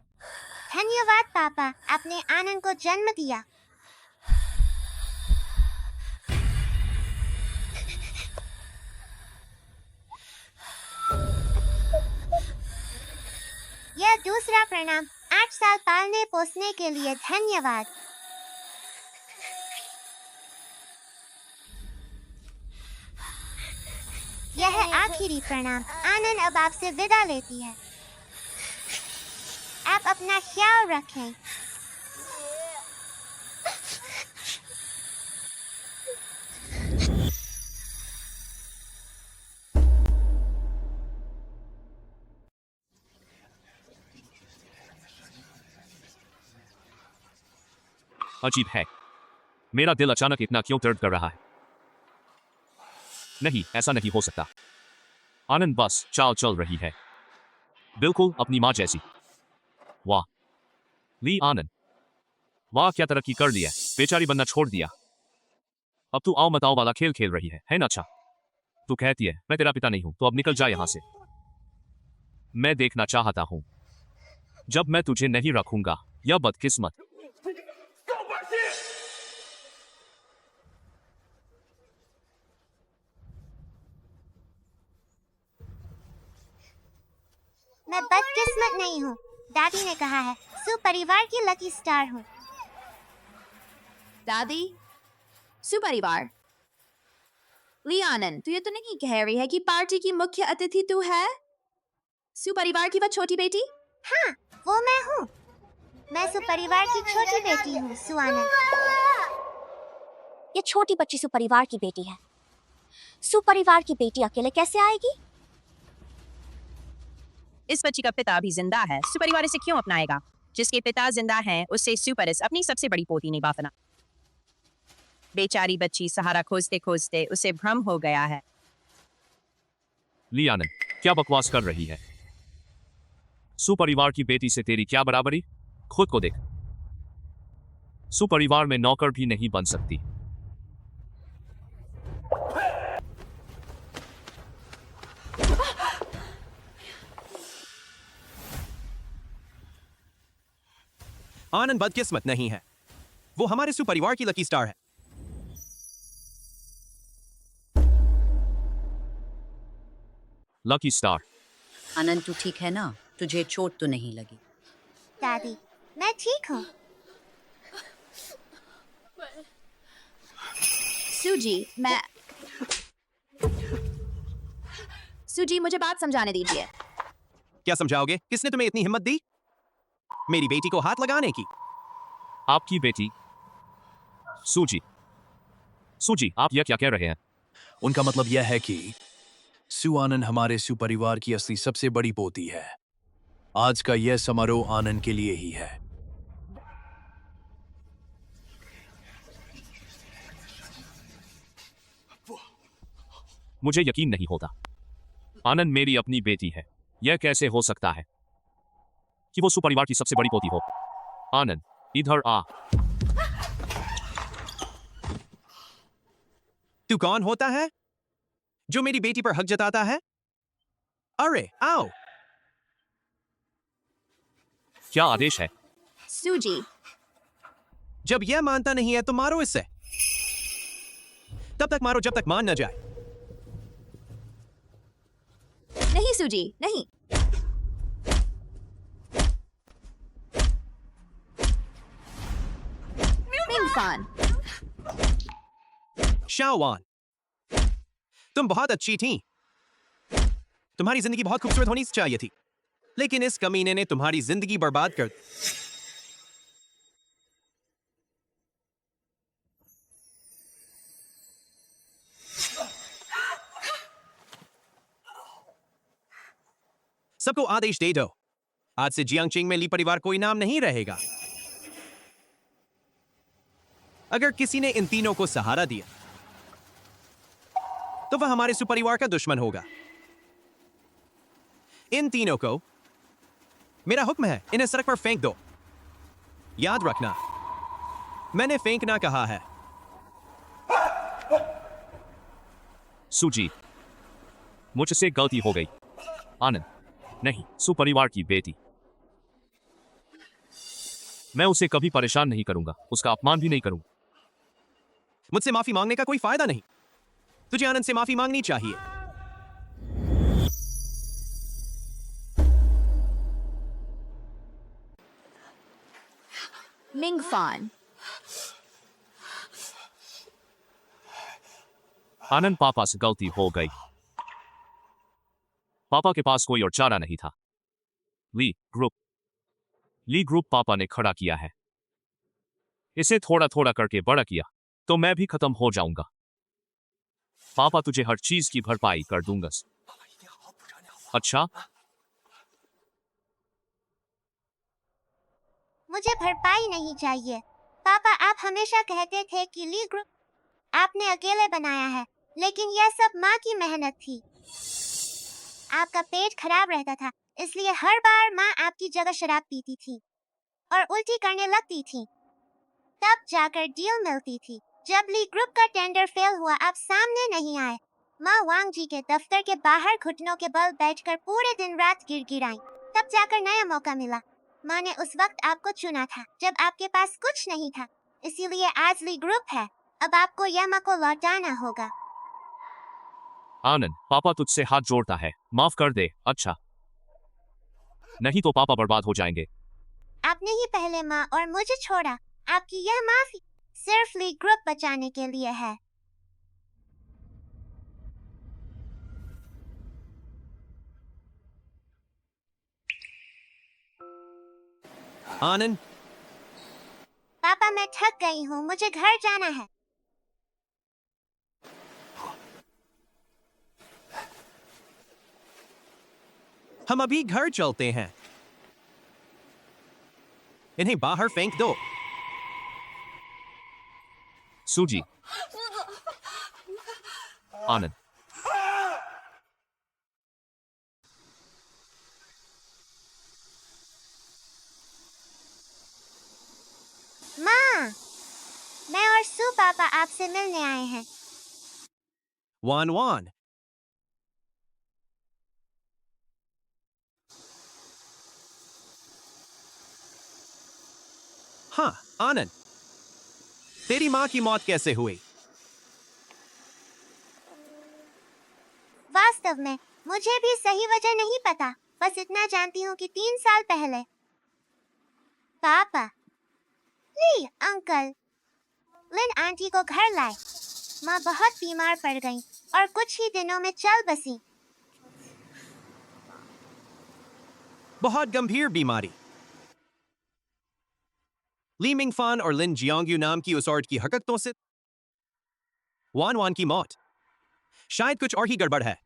धन्यवाद पापा, आपने आनंद को जन्म दिया। यह दूसरा प्रणाम। 8 साल पालने पोसने के लिए धन्यवाद। यह आखिरी प्रणाम। आनंद अब आपसे विदा लेती है। आप अपना ख्याल रखें। अजीब है, मेरा दिल अचानक इतना क्यों दर्द कर रहा है? नहीं, ऐसा नहीं हो सकता। आनंद बस चाल चल रही है, बिल्कुल अपनी मां जैसी। वाह ली आनंद, वाह क्या तरक्की कर लिया। बेचारी बनना छोड़ दिया। अब तू आओ मताओ वाला खेल खेल रही है ना? अच्छा, तू कहती है मैं तेरा पिता नहीं हूं, तो अब निकल जा यहां से। मैं देखना चाहता हूं जब मैं तुझे नहीं रखूंगा। यह बदकिस्मत। मैं बदकिस्मत नहीं हूँ, दादी ने कहा है। सुपरिवार की लकी स्टार हूँ। दादी, सुपरिवार। ली आनंद, तू ये तो नहीं कह रही है कि पार्टी की मुख्य अतिथि तू है? सुपरिवार की वह छोटी बेटी? हाँ, वो मैं हूँ। मैं सुपरिवार की छोटी बेटी हूँ, सुआनंद। ये छोटी बच्ची सुपरिवार की बेटी है। सुपरिवार की बेटी अकेले कैसे आएगी? इस बच्ची का पिता भी जिंदा है। सुपरिवार इसे क्यों अपनाएगा? जिसके पिता जिंदा हैं, उससे सुपरिस अपनी सबसे बड़ी पोती नहीं बाफना। बेचारी बच्ची सहारा खोजते खोजते उसे भ्रम हो गया है। ली आनंद, क्या बकवास कर रही है? सुपरिवार की बेटी से तेरी क्या बराबरी? खुद को देख। सुपरिवार में नौकर भी नहीं बन सकती। आनंद बदकिस्मत नहीं है, वो हमारे सुपरिवार की लकी स्टार है। Lucky star. आनंद, तू ठीक है ना? तुझे चोट तो नहीं लगी? दादी, मैं ठीक हूँ। सूजी, मुझे बात समझाने दीजिए। क्या समझाओगे? किसने तुम्हें इतनी हिम्मत दी मेरी बेटी को हाथ लगाने की? आपकी बेटी सूजी। सूजी, आप यह क्या कह रहे हैं? उनका मतलब यह है कि सु आनंद हमारे सुपरिवार की असली सबसे बड़ी पोती है। आज का यह समारोह आनंद के लिए ही है। मुझे यकीन नहीं होता। आनंद मेरी अपनी बेटी है। यह कैसे हो सकता है कि वो सुपरिवार की सबसे बड़ी पोती हो? आनंद, इधर आ। तू कौन होता है जो मेरी बेटी पर हक जताता है? अरे आओ। क्या आदेश है? सूजी, जब यह मानता नहीं है तो मारो इससे। तब तक मारो जब तक मान न जाए। नहीं सूजी, नहीं। मिंगफान, शाओवान, तुम बहुत अच्छी थी। तुम्हारी जिंदगी बहुत खूबसूरत होनी चाहिए थी, लेकिन इस कमीने ने तुम्हारी जिंदगी बर्बाद कर दी। सबको आदेश दे दो, आज से जियांगचिंग में ली परिवार कोई नाम नहीं रहेगा। अगर किसी ने इन तीनों को सहारा दिया तो वह हमारे सुपरिवार का दुश्मन होगा। इन तीनों को मेरा हुक्म है, इन्हें सड़क पर फेंक दो। याद रखना, मैंने फेंकना कहा है। सूजी, मुझसे गलती हो गई। आनंद, नहीं, सुपरिवार की बेटी। मैं उसे कभी परेशान नहीं करूंगा, उसका अपमान भी नहीं करूंगा। मुझसे माफी मांगने का कोई फायदा नहीं, तुझे आनंद से माफी मांगनी चाहिए। मिंगफान, आनंद, पापा से गलती हो गई। पापा के पास कोई और चारा नहीं था। ली ग्रुप पापा ने खड़ा किया है। इसे थोड़ा थोड़ा करके बड़ा किया तो मैं भी खत्म हो जाऊंगा। पापा तुझे हर चीज की भरपाई कर दूंगा। अच्छा, मुझे भरपाई नहीं चाहिए। पापा, आप हमेशा कहते थे कि ली ग्रुप आपने अकेले बनाया है, लेकिन यह सब माँ की मेहनत थी। आपका पेट खराब रहता था, इसलिए हर बार माँ आपकी जगह शराब पीती थी और उल्टी करने लगती थी। तब जाकर डील मिलती थी। जब ली ग्रुप का टेंडर फेल हुआ, आप सामने नहीं आए। माँ वांग जी के दफ्तर के बाहर घुटनों के बल बैठकर पूरे दिन रात गिड़गिड़ाई। तब जाकर नया मौका मिला। माँ ने उस वक्त आपको चुना था जब आपके पास कुछ नहीं था, इसीलिए आज ली ग्रुप है। अब आपको यामा को लौटाना होगा। आनंद, पापा तुझसे हाथ जोड़ता है, माफ कर दे। अच्छा, नहीं तो पापा बर्बाद हो जाएंगे। आपने ही पहले माँ और मुझे छोड़ा। आपकी यह माफी सिर्फ ली ग्रुप बचाने के लिए है। आनंद, पापा, मैं थक गई हूँ, मुझे घर जाना है। हम अभी घर चलते हैं। इन्हें बाहर फेंक दो। सूजी, आनंद, माँ, मैं और सू पापा आपसे मिलने आए हैं। वान वान, हाँ आनंद, तेरी माँ की मौत कैसे हुई? वास्तव में मुझे भी सही वजह नहीं पता, बस इतना जानती हूँ कि 3 साल पहले पापा ली अंकल लिन आंटी को घर लाए। माँ बहुत बीमार पड़ गई और कुछ ही दिनों में चल बसी। बहुत गंभीर बीमारी। ली मिंगफान और लिन जियांगयू नाम की उस औरत की हरकतों से वान वान की मौत। शायद कुछ और ही गड़बड़ है।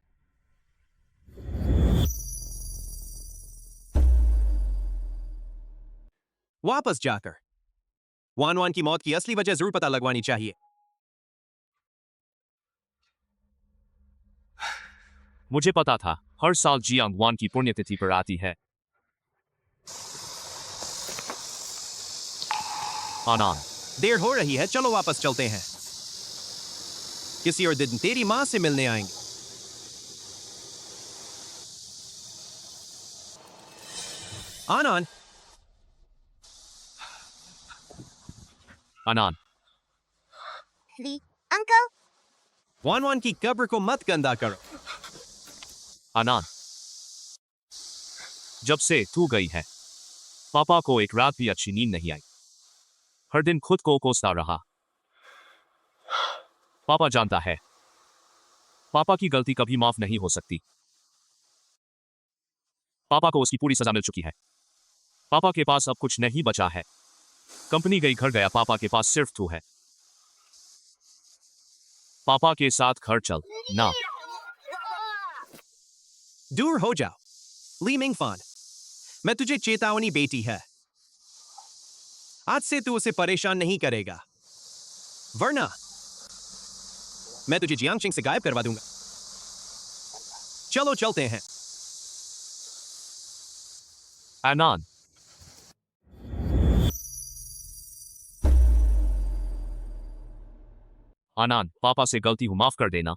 वापस जाकर वान वान की मौत की असली वजह जरूर पता लगवानी चाहिए। मुझे पता था, हर साल जियांग वान की पुण्यतिथि पर आती है। आनंद, देर हो रही है, चलो वापस चलते हैं। किसी और दिन तेरी माँ से मिलने आएंगे। आनंद, आनंद, ली अंकल, वान वान की कब्र को मत गंदा करो। आनंद, जब से तू गई है, पापा को एक रात भी अच्छी नींद नहीं आई। हर दिन खुद को कोसता रहा। पापा जानता है, पापा की गलती कभी माफ नहीं हो सकती। पापा को उसकी पूरी सजा मिल चुकी है। पापा के पास अब कुछ नहीं बचा है। कंपनी गई, घर गया, पापा के पास सिर्फ तू है। पापा के साथ घर चल ना। दूर हो जाओ ली मिंगफान, मैं तुझे चेतावनी बेटी है। आज से तू उसे परेशान नहीं करेगा, वरना मैं तुझे जियांगशिंग से गायब करवा दूंगा। चलो चलते हैं। आनन, आनन, पापा से गलती हुई, माफ कर देना।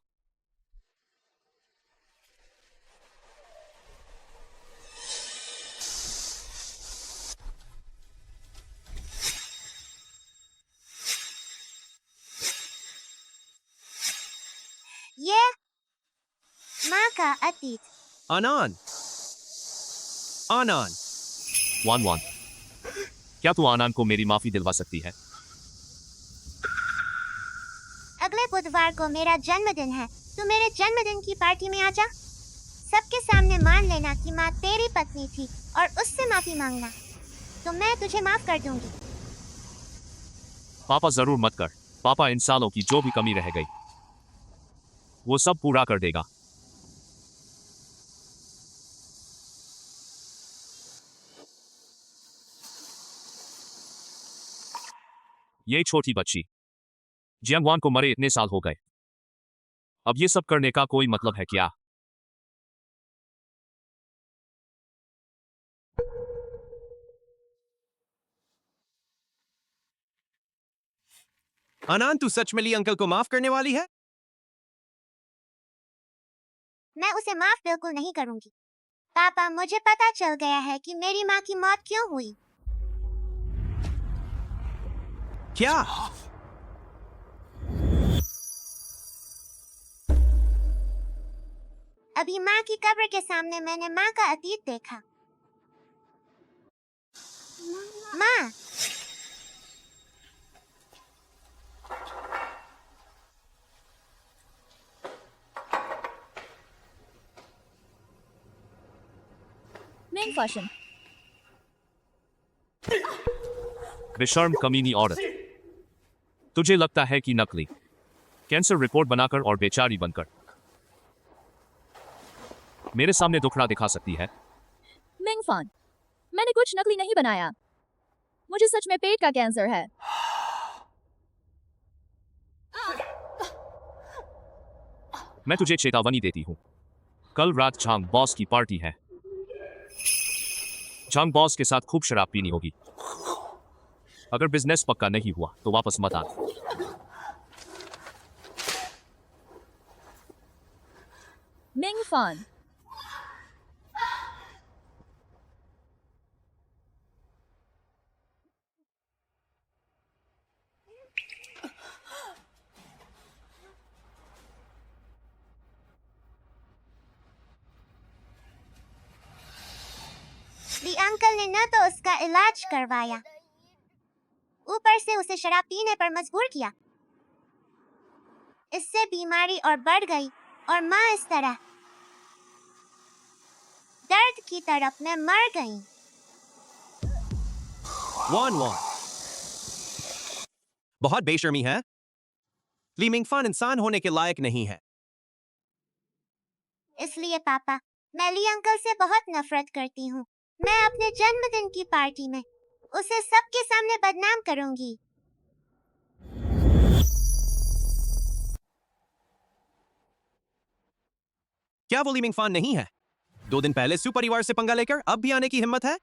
ये माँ का अतीत। आनन, आनन, वन वन, क्या तू आनन को मेरी माफी दिलवा सकती है? अगले बुधवार को मेरा जन्मदिन है, तू मेरे जन्मदिन की पार्टी में आ जा। सबके सामने मान लेना कि माँ तेरी पत्नी थी और उससे माफी मांगना, तो मैं तुझे माफ कर दूंगी। पापा जरूर मत कर। पापा इन सालों की जो भी कमी रह गई वो सब पूरा कर देगा। ये छोटी बच्ची जियांगवान को मरे इतने साल हो गए, अब ये सब करने का कोई मतलब है क्या? आनन, तू सच में ली अंकल को माफ करने वाली है? मैं उसे माफ बिल्कुल नहीं करूंगी। पापा, मुझे पता चल गया है कि मेरी माँ की मौत क्यों हुई। क्या? अभी माँ की कब्र के सामने मैंने माँ का अतीत देखा। माँ, मेन फैशन। बेशर्म कमीनी औरत, तुझे लगता है कि नकली कैंसर रिपोर्ट बनाकर और बेचारी बनकर मेरे सामने दुखड़ा दिखा सकती है? मिंगफान, मैंने कुछ नकली नहीं बनाया, मुझे सच में पेट का कैंसर है। मैं तुझे चेतावनी देती हूँ, कल रात झांग बॉस की पार्टी है। झांग बॉस के साथ खूब शराब पीनी होगी। अगर बिजनेस पक्का नहीं हुआ तो वापस मत आ। मिंगफान, ली अंकल ने न तो उसका इलाज करवाया, ऊपर से उसे शराब पीने पर मजबूर किया। इससे बीमारी और बढ़ गई और माँ इस तरह दर्द की तड़प में मर गई। वन वन, बहुत बेशर्मी है। ली मिंगफान इंसान होने के लायक नहीं है। इसलिए पापा, मैं ली अंकल से बहुत नफरत करती हूँ। मैं अपने जन्मदिन की पार्टी में उसे सबके सामने बदनाम करूंगी। क्या वो ली मिंगफान नहीं है? 2 दिन पहले सू परिवार से पंगा लेकर अब भी आने की हिम्मत है?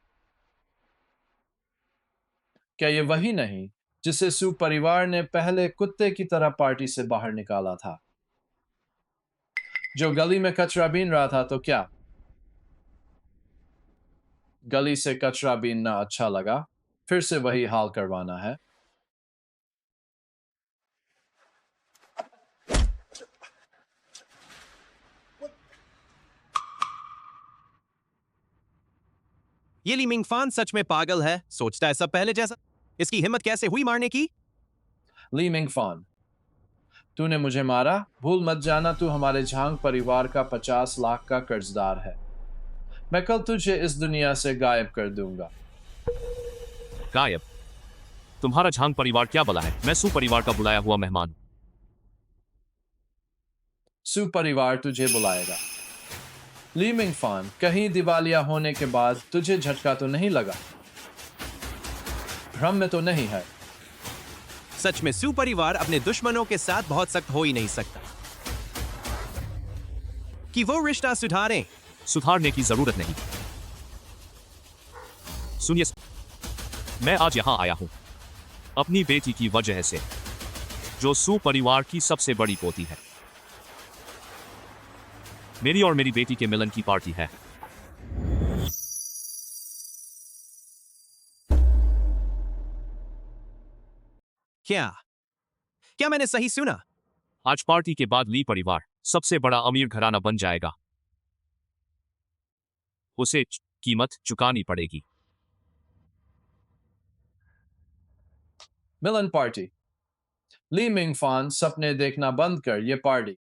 क्या ये वही नहीं जिसे सू परिवार ने पहले कुत्ते की तरह पार्टी से बाहर निकाला था, जो गली में कचरा बीन रहा था? तो क्या गली से कचरा बीनना अच्छा लगा? फिर से वही हाल करवाना है? ये ली मिंगफान सच में पागल है, सोचता है सब पहले जैसा। इसकी हिम्मत कैसे हुई मारने की? ली मिंगफान, तूने मुझे मारा, भूल मत जाना तू हमारे झांग परिवार का 50 लाख का कर्जदार है। मैं कल तुझे इस दुनिया से गायब कर दूंगा। गायब? तुम्हारा झांग परिवार क्या बला है? मैं सू परिवार का बुलाया हुआ मेहमान। सू परिवार तुझे बुलाएगा। ली मिंगफान, कहीं दिवालिया होने के बाद तुझे झटका तो नहीं लगा? भ्रम में तो नहीं है? सच में सू परिवार अपने दुश्मनों के साथ बहुत सख्त हो ही नहीं सकता कि वो रिश्ता सुधारें। सुधारने की जरूरत नहीं। सुनिए, मैं आज यहां आया हूं अपनी बेटी की वजह से, जो सू परिवार की सबसे बड़ी पोती है। मेरी और मेरी बेटी के मिलन की पार्टी है। क्या मैंने सही सुना? आज पार्टी के बाद ली परिवार सबसे बड़ा अमीर घराना बन जाएगा। उसे कीमत चुकानी पड़ेगी। मिलन पार्टी। ली मिंगफान, सपने देखना बंद कर, ये पार्टी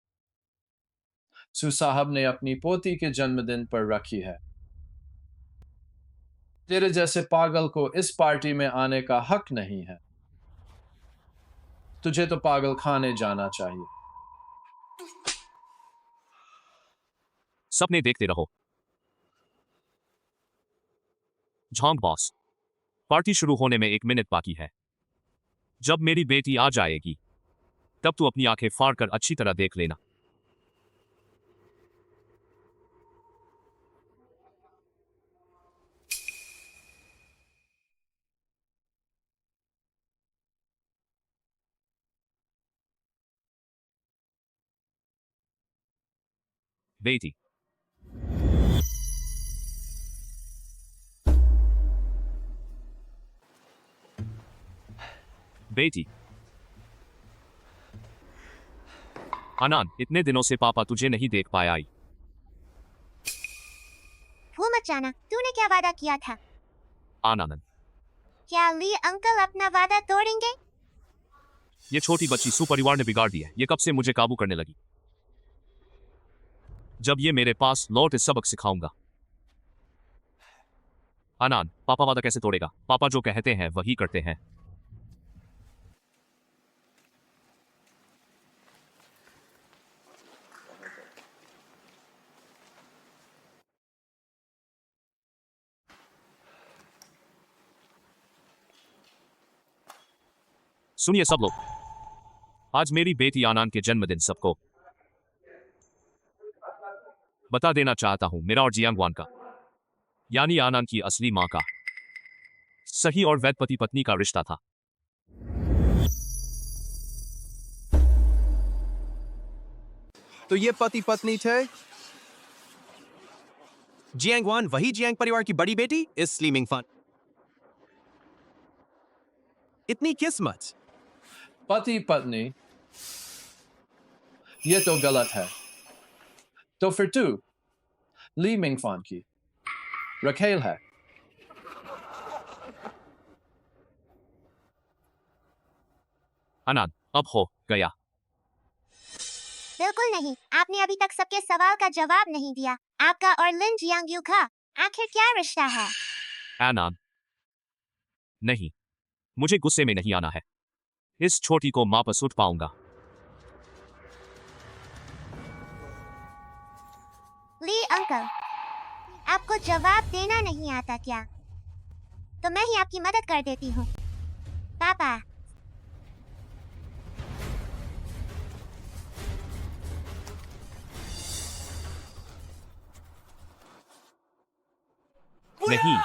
सू साहब ने अपनी पोती के जन्मदिन पर रखी है। तेरे जैसे पागल को इस पार्टी में आने का हक नहीं है। तुझे तो पागल खाने जाना चाहिए। सपने देखते रहो। झांग बॉस, पार्टी शुरू होने में 1 मिनट बाकी है। जब मेरी बेटी आ जाएगी तब तू अपनी आंखें फाड़ कर अच्छी तरह देख लेना। बेटी, बेटी। आनंद, इतने दिनों से पापा तुझे नहीं देख पाया। आई। वो मत जाना, तूने क्या वादा किया था? आनंद, क्या ली अंकल अपना वादा तोड़ेंगे? ये छोटी बच्ची सू परिवार ने बिगाड़ दी है। ये कब से मुझे काबू करने लगी। जब ये मेरे पास लौटे सबक सिखाऊंगा। आनंद, पापा वादा कैसे तोड़ेगा? पापा जो कहते हैं वही करते हैं। सुनिए सब लोग, आज मेरी बेटी आनंद के जन्मदिन सबको बता देना चाहता हूं। मेरा और जियांगवान का, यानी आनंद की असली मां का, सही और वैध पति पत्नी का रिश्ता था। तो ये पति पत्नी थे? जियांगवान वही जियांग परिवार की बड़ी बेटी, इस ली मिंगफान। इतनी किस्मत। पति पत्नी, ये तो गलत है। तो फिर तू ली मिंगफान की रखेल है। आनंद, अब हो गया। बिल्कुल नहीं, आपने अभी तक सबके सवाल का जवाब नहीं दिया। आपका और लिन जियांगयू का आखिर क्या रिश्ता है? आनंद, नहीं, मुझे गुस्से में नहीं आना है। इस छोटी को वापस उठ पाऊंगा। ली अंकल, आपको जवाब देना नहीं आता क्या? तो मैं ही आपकी मदद कर देती हूँ। पापा, नहीं,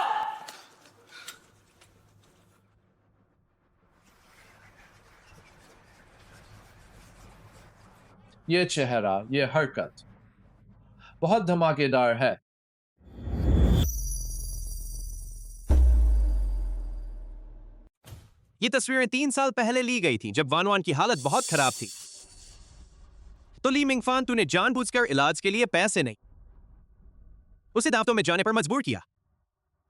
ये चेहरा, ये हरकत बहुत धमाकेदार है। ये तस्वीरें 3 साल पहले ली गई थी, जब वानवान की हालत बहुत खराब थी। तो ली मिंगफान, तूने जानबूझकर इलाज के लिए पैसे नहीं, उसे दावतों में जाने पर मजबूर किया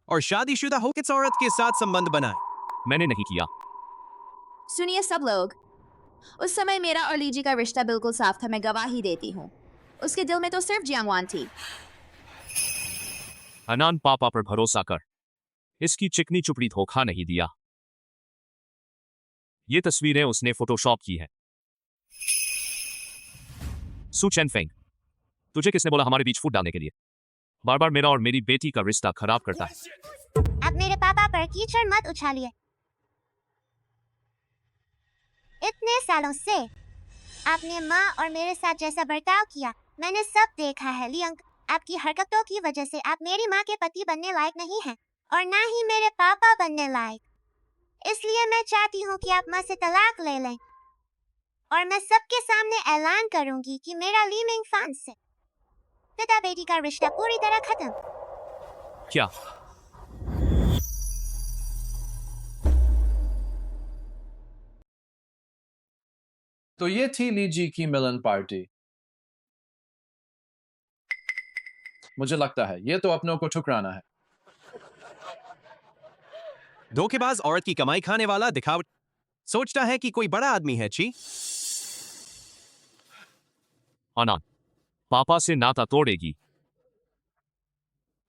और शादीशुदा होकर इस औरत के साथ संबंध बनाए। मैंने नहीं किया। सुनिए सब लोग, उस समय मेरा और लीजी का रिश्ता बिल्कुल साफ था। मैं गवाही देती हूँ, उसके दिल में तो सिर्फ जियांगवान थी। अनान पापा पर भरोसा कर, इसकी चिकनी चुपड़ी धोखा नहीं दिया। ये तस्वीरें उसने फोटोशॉप की है। सू चेनफेंग, तुझे किसने बोला हमारे बीच फूट डालने के लिए? बार बार मेरा और मेरी बेटी का रिश्ता खराब करता है। अब मेरे पापा पर कीचड़ मत उछालिए। इतने सालों से आपने माँ और मेरे साथ जैसा बर्ताव किया, मैंने सब देखा है। लियांग, आपकी हरकतों की वजह से आप मेरी माँ के पति बनने लायक नहीं हैं और ना ही मेरे पापा बनने लायक। इसलिए मैं चाहती हूँ कि आप माँ से तलाक ले लें और मैं सबके सामने ऐलान करूंगी कि मेरा ली मिंगफान से पिता बेटी का रिश्ता पूरी तरह खत्म। क्या? तो ये थी लीजी की मिलन पार्टी। मुझे लगता है ये तो अपनों को ठुकराना है। धोखेबाज औरत की कमाई खाने वाला दिखावट सोचता है कि कोई बड़ा आदमी है। ची अनान, पापा से नाता तोड़ेगी।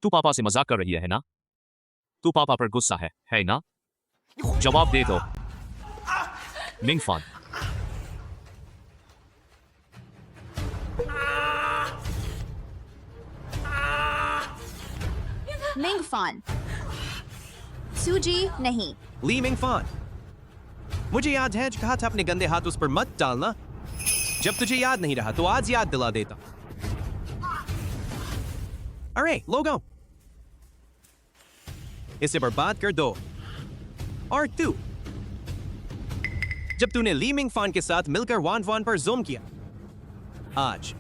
तू पापा से मजाक कर रही है ना? तू पापा पर गुस्सा है ना? जवाब दे दो। मिंगफान, मिंगफान, सूजी नहीं। ली मिंगफान, मुझे याद है जो कहा था अपने गंदे हाथ उस पर मत डालना। जब तुझे याद नहीं रहा तो आज याद दिला देता। अरे लोगों, इसे बर्बाद कर दो। और तू, जब तूने ली मिंगफान के साथ मिलकर वान वान पर ज़ूम किया, आज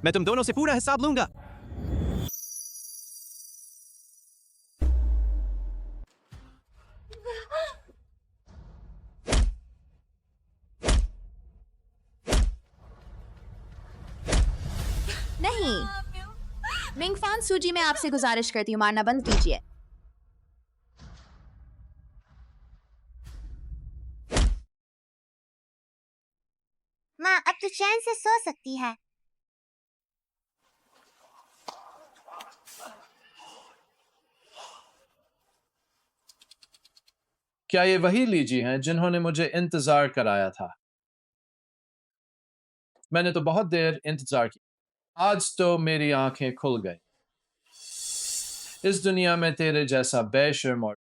मैं तुम दोनों से पूरा हिसाब लूंगा। नहीं मिंगफान, सूजी, मैं आपसे गुजारिश करती हूँ, मारना बंद कीजिए। माँ अब तो चैन से सो सकती है। क्या ये वही लीजी हैं जिन्होंने मुझे इंतजार कराया था? मैंने तो बहुत देर इंतजार किया। आज तो मेरी आंखें खुल गई। इस दुनिया में तेरे जैसा बेशर्म और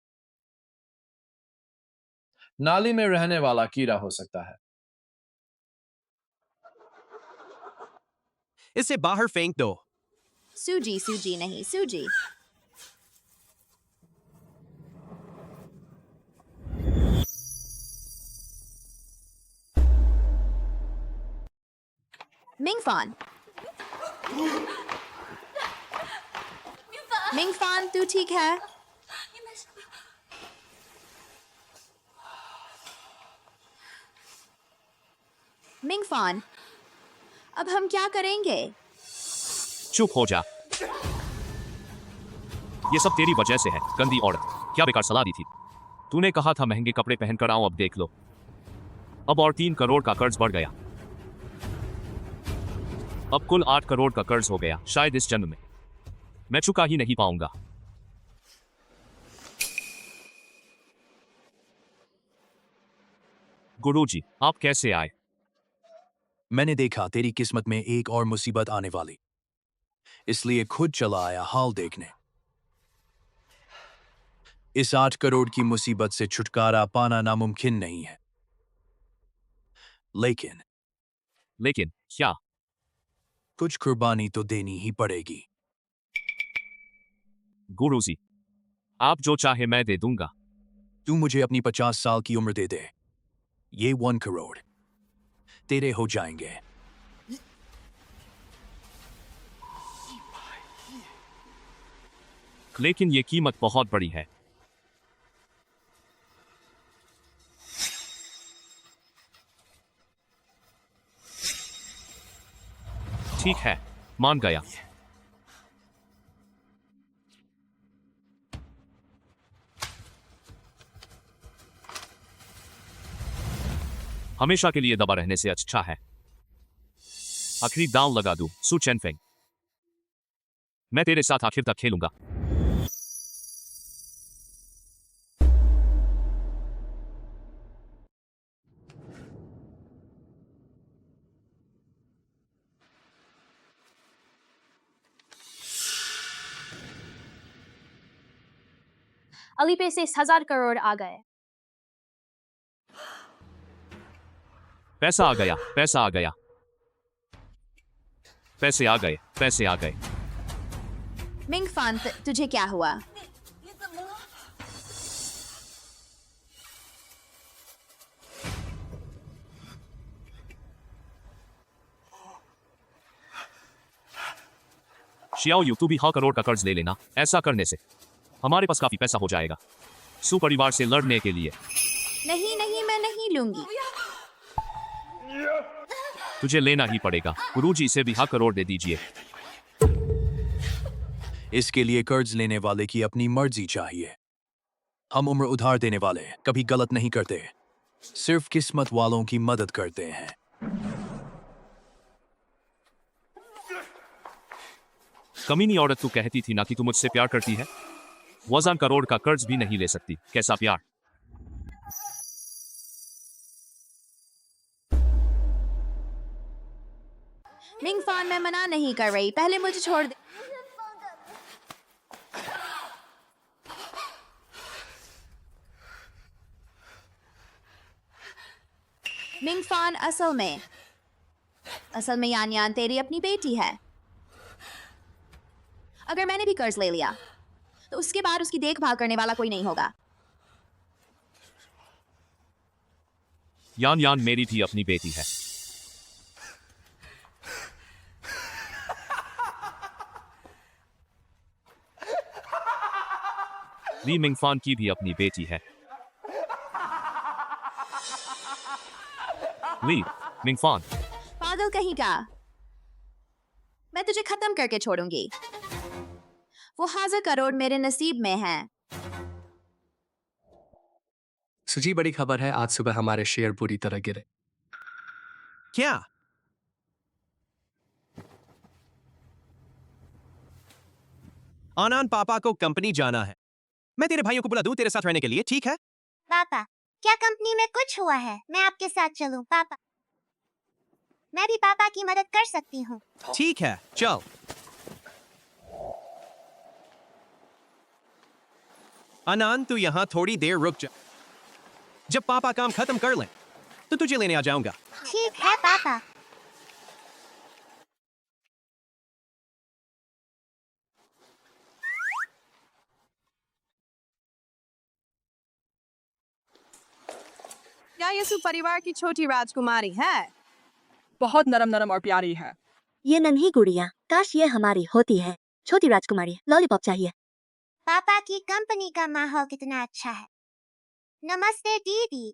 नाली में रहने वाला कीड़ा हो सकता है। इसे बाहर फेंक दो। सूजी, सूजी नहीं, सूजी। मिंगफान, मिंगफान, तू ठीक है? मिंगफान, अब हम क्या करेंगे? चुप हो जा। ये सब तेरी वजह से है, गंदी औरत। क्या बेकार सलाह दी थी। तूने कहा था महंगे कपड़े पहनकर आऊं, अब देख लो। अब और 3 करोड़ का कर्ज बढ़ गया। अब कुल 8 करोड़ का कर्ज हो गया। शायद इस जन्म में मैं चुका ही नहीं पाऊंगा। गुरुजी, आप कैसे आए? मैंने देखा तेरी किस्मत में एक और मुसीबत आने वाली, इसलिए खुद चला आया हाल देखने। इस 8 करोड़ की मुसीबत से छुटकारा पाना नामुमकिन नहीं है, लेकिन क्या? कुछ कुर्बानी तो देनी ही पड़ेगी। गुरुजी, आप जो चाहे मैं दे दूंगा। तू मुझे अपनी 50 साल की उम्र दे दे, ये 1 करोड़ तेरे हो जाएंगे। लेकिन ये कीमत बहुत बड़ी है। ठीक है, मान गया। हमेशा के लिए दबा रहने से अच्छा है आखिरी दांव लगा दूं। सू चेनफेंग, मैं तेरे साथ आखिर तक खेलूंगा। अली पे से 1000 करोड़ आ गए। पैसा आ गया, पैसा आ गया। पैसे आ गए, पैसे आ गए। मिंग फान, तुझे क्या हुआ? शियाओ यू, तू भी 100 करोड़ का कर्ज ले लेना। ऐसा करने से हमारे पास काफी पैसा हो जाएगा सु परिवार से लड़ने के लिए। नहीं नहीं, मैं नहीं लूंगी। तुझे लेना ही पड़ेगा। गुरुजी से भी 100 करोड़ दे दीजिए। इसके लिए कर्ज लेने वाले की अपनी मर्जी चाहिए। हम उम्र उधार देने वाले कभी गलत नहीं करते, सिर्फ किस्मत वालों की मदद करते हैं। कमीनी औरत, तू कहती थी ना कि तू मुझसे प्यार करती है। 1000 करोड़ का कर्ज भी नहीं ले सकती, कैसा प्यार। मिंग फान, मैं मना नहीं कर रही, पहले मुझे छोड़ दे। मिंग फान, असल में यान यान तेरी अपनी बेटी है। अगर मैंने भी कर्ज ले लिया तो उसके बाद उसकी देखभाल करने वाला कोई नहीं होगा। यान यान मेरी भी अपनी बेटी है। ली मिंगफान की भी अपनी बेटी है। ली मिंगफान, पागल कहीं का, मैं तुझे खत्म करके छोड़ूंगी। वो 1000 करोड़ मेरे नसीब में है। सुजी, बड़ी खबर है, आज सुबह हमारे शेयर बुरी तरह गिरे। क्या? आनंद, पापा को कंपनी जाना है। मैं तेरे भाइयों को बुला दूं तेरे साथ रहने के लिए, ठीक है? पापा, क्या कंपनी में कुछ हुआ है? मैं आपके साथ चलूं? पापा, मैं भी पापा की मदद कर सकती हूँ। ठीक है, चल। आनंद, तू यहाँ थोड़ी देर रुक जा। जब पापा काम खत्म कर लें तो तुझे लेने आ जाऊंगा। ठीक है पापा। क्या ये परिवार की छोटी राजकुमारी है? बहुत नरम नरम और प्यारी है। ये नन्ही गुड़िया, काश ये हमारी होती है। छोटी राजकुमारी, लॉलीपॉप चाहिए। पापा की कंपनी का माहौल कितना अच्छा है। नमस्ते दीदी।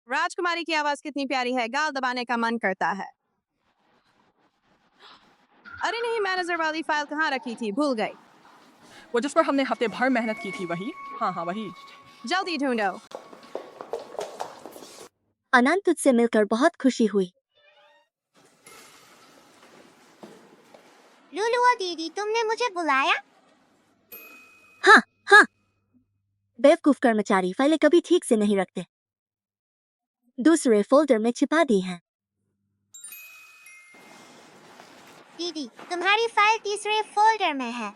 राजकुमारी की आवाज कितनी प्यारी है, गाल दबाने का मन करता है। अरे नहीं, मैनेजर वाली फाइल कहाँ रखी थी, भूल गई। वो जिस पर हमने हफ्ते भर मेहनत की थी, वही? हाँ हाँ वही। जल्दी ढूंढो। अनंत, तुझसे मिलकर बहुत खुशी हुई। लुलुआ दीदी, तुमने मुझे बुलाया? हाँ हाँ, बेवकूफ कर्मचारी फाइलें कभी ठीक से नहीं रखते। दूसरे फोल्डर में छिपा दी हैं। दीदी, तुम्हारी फाइल तीसरे फोल्डर में है।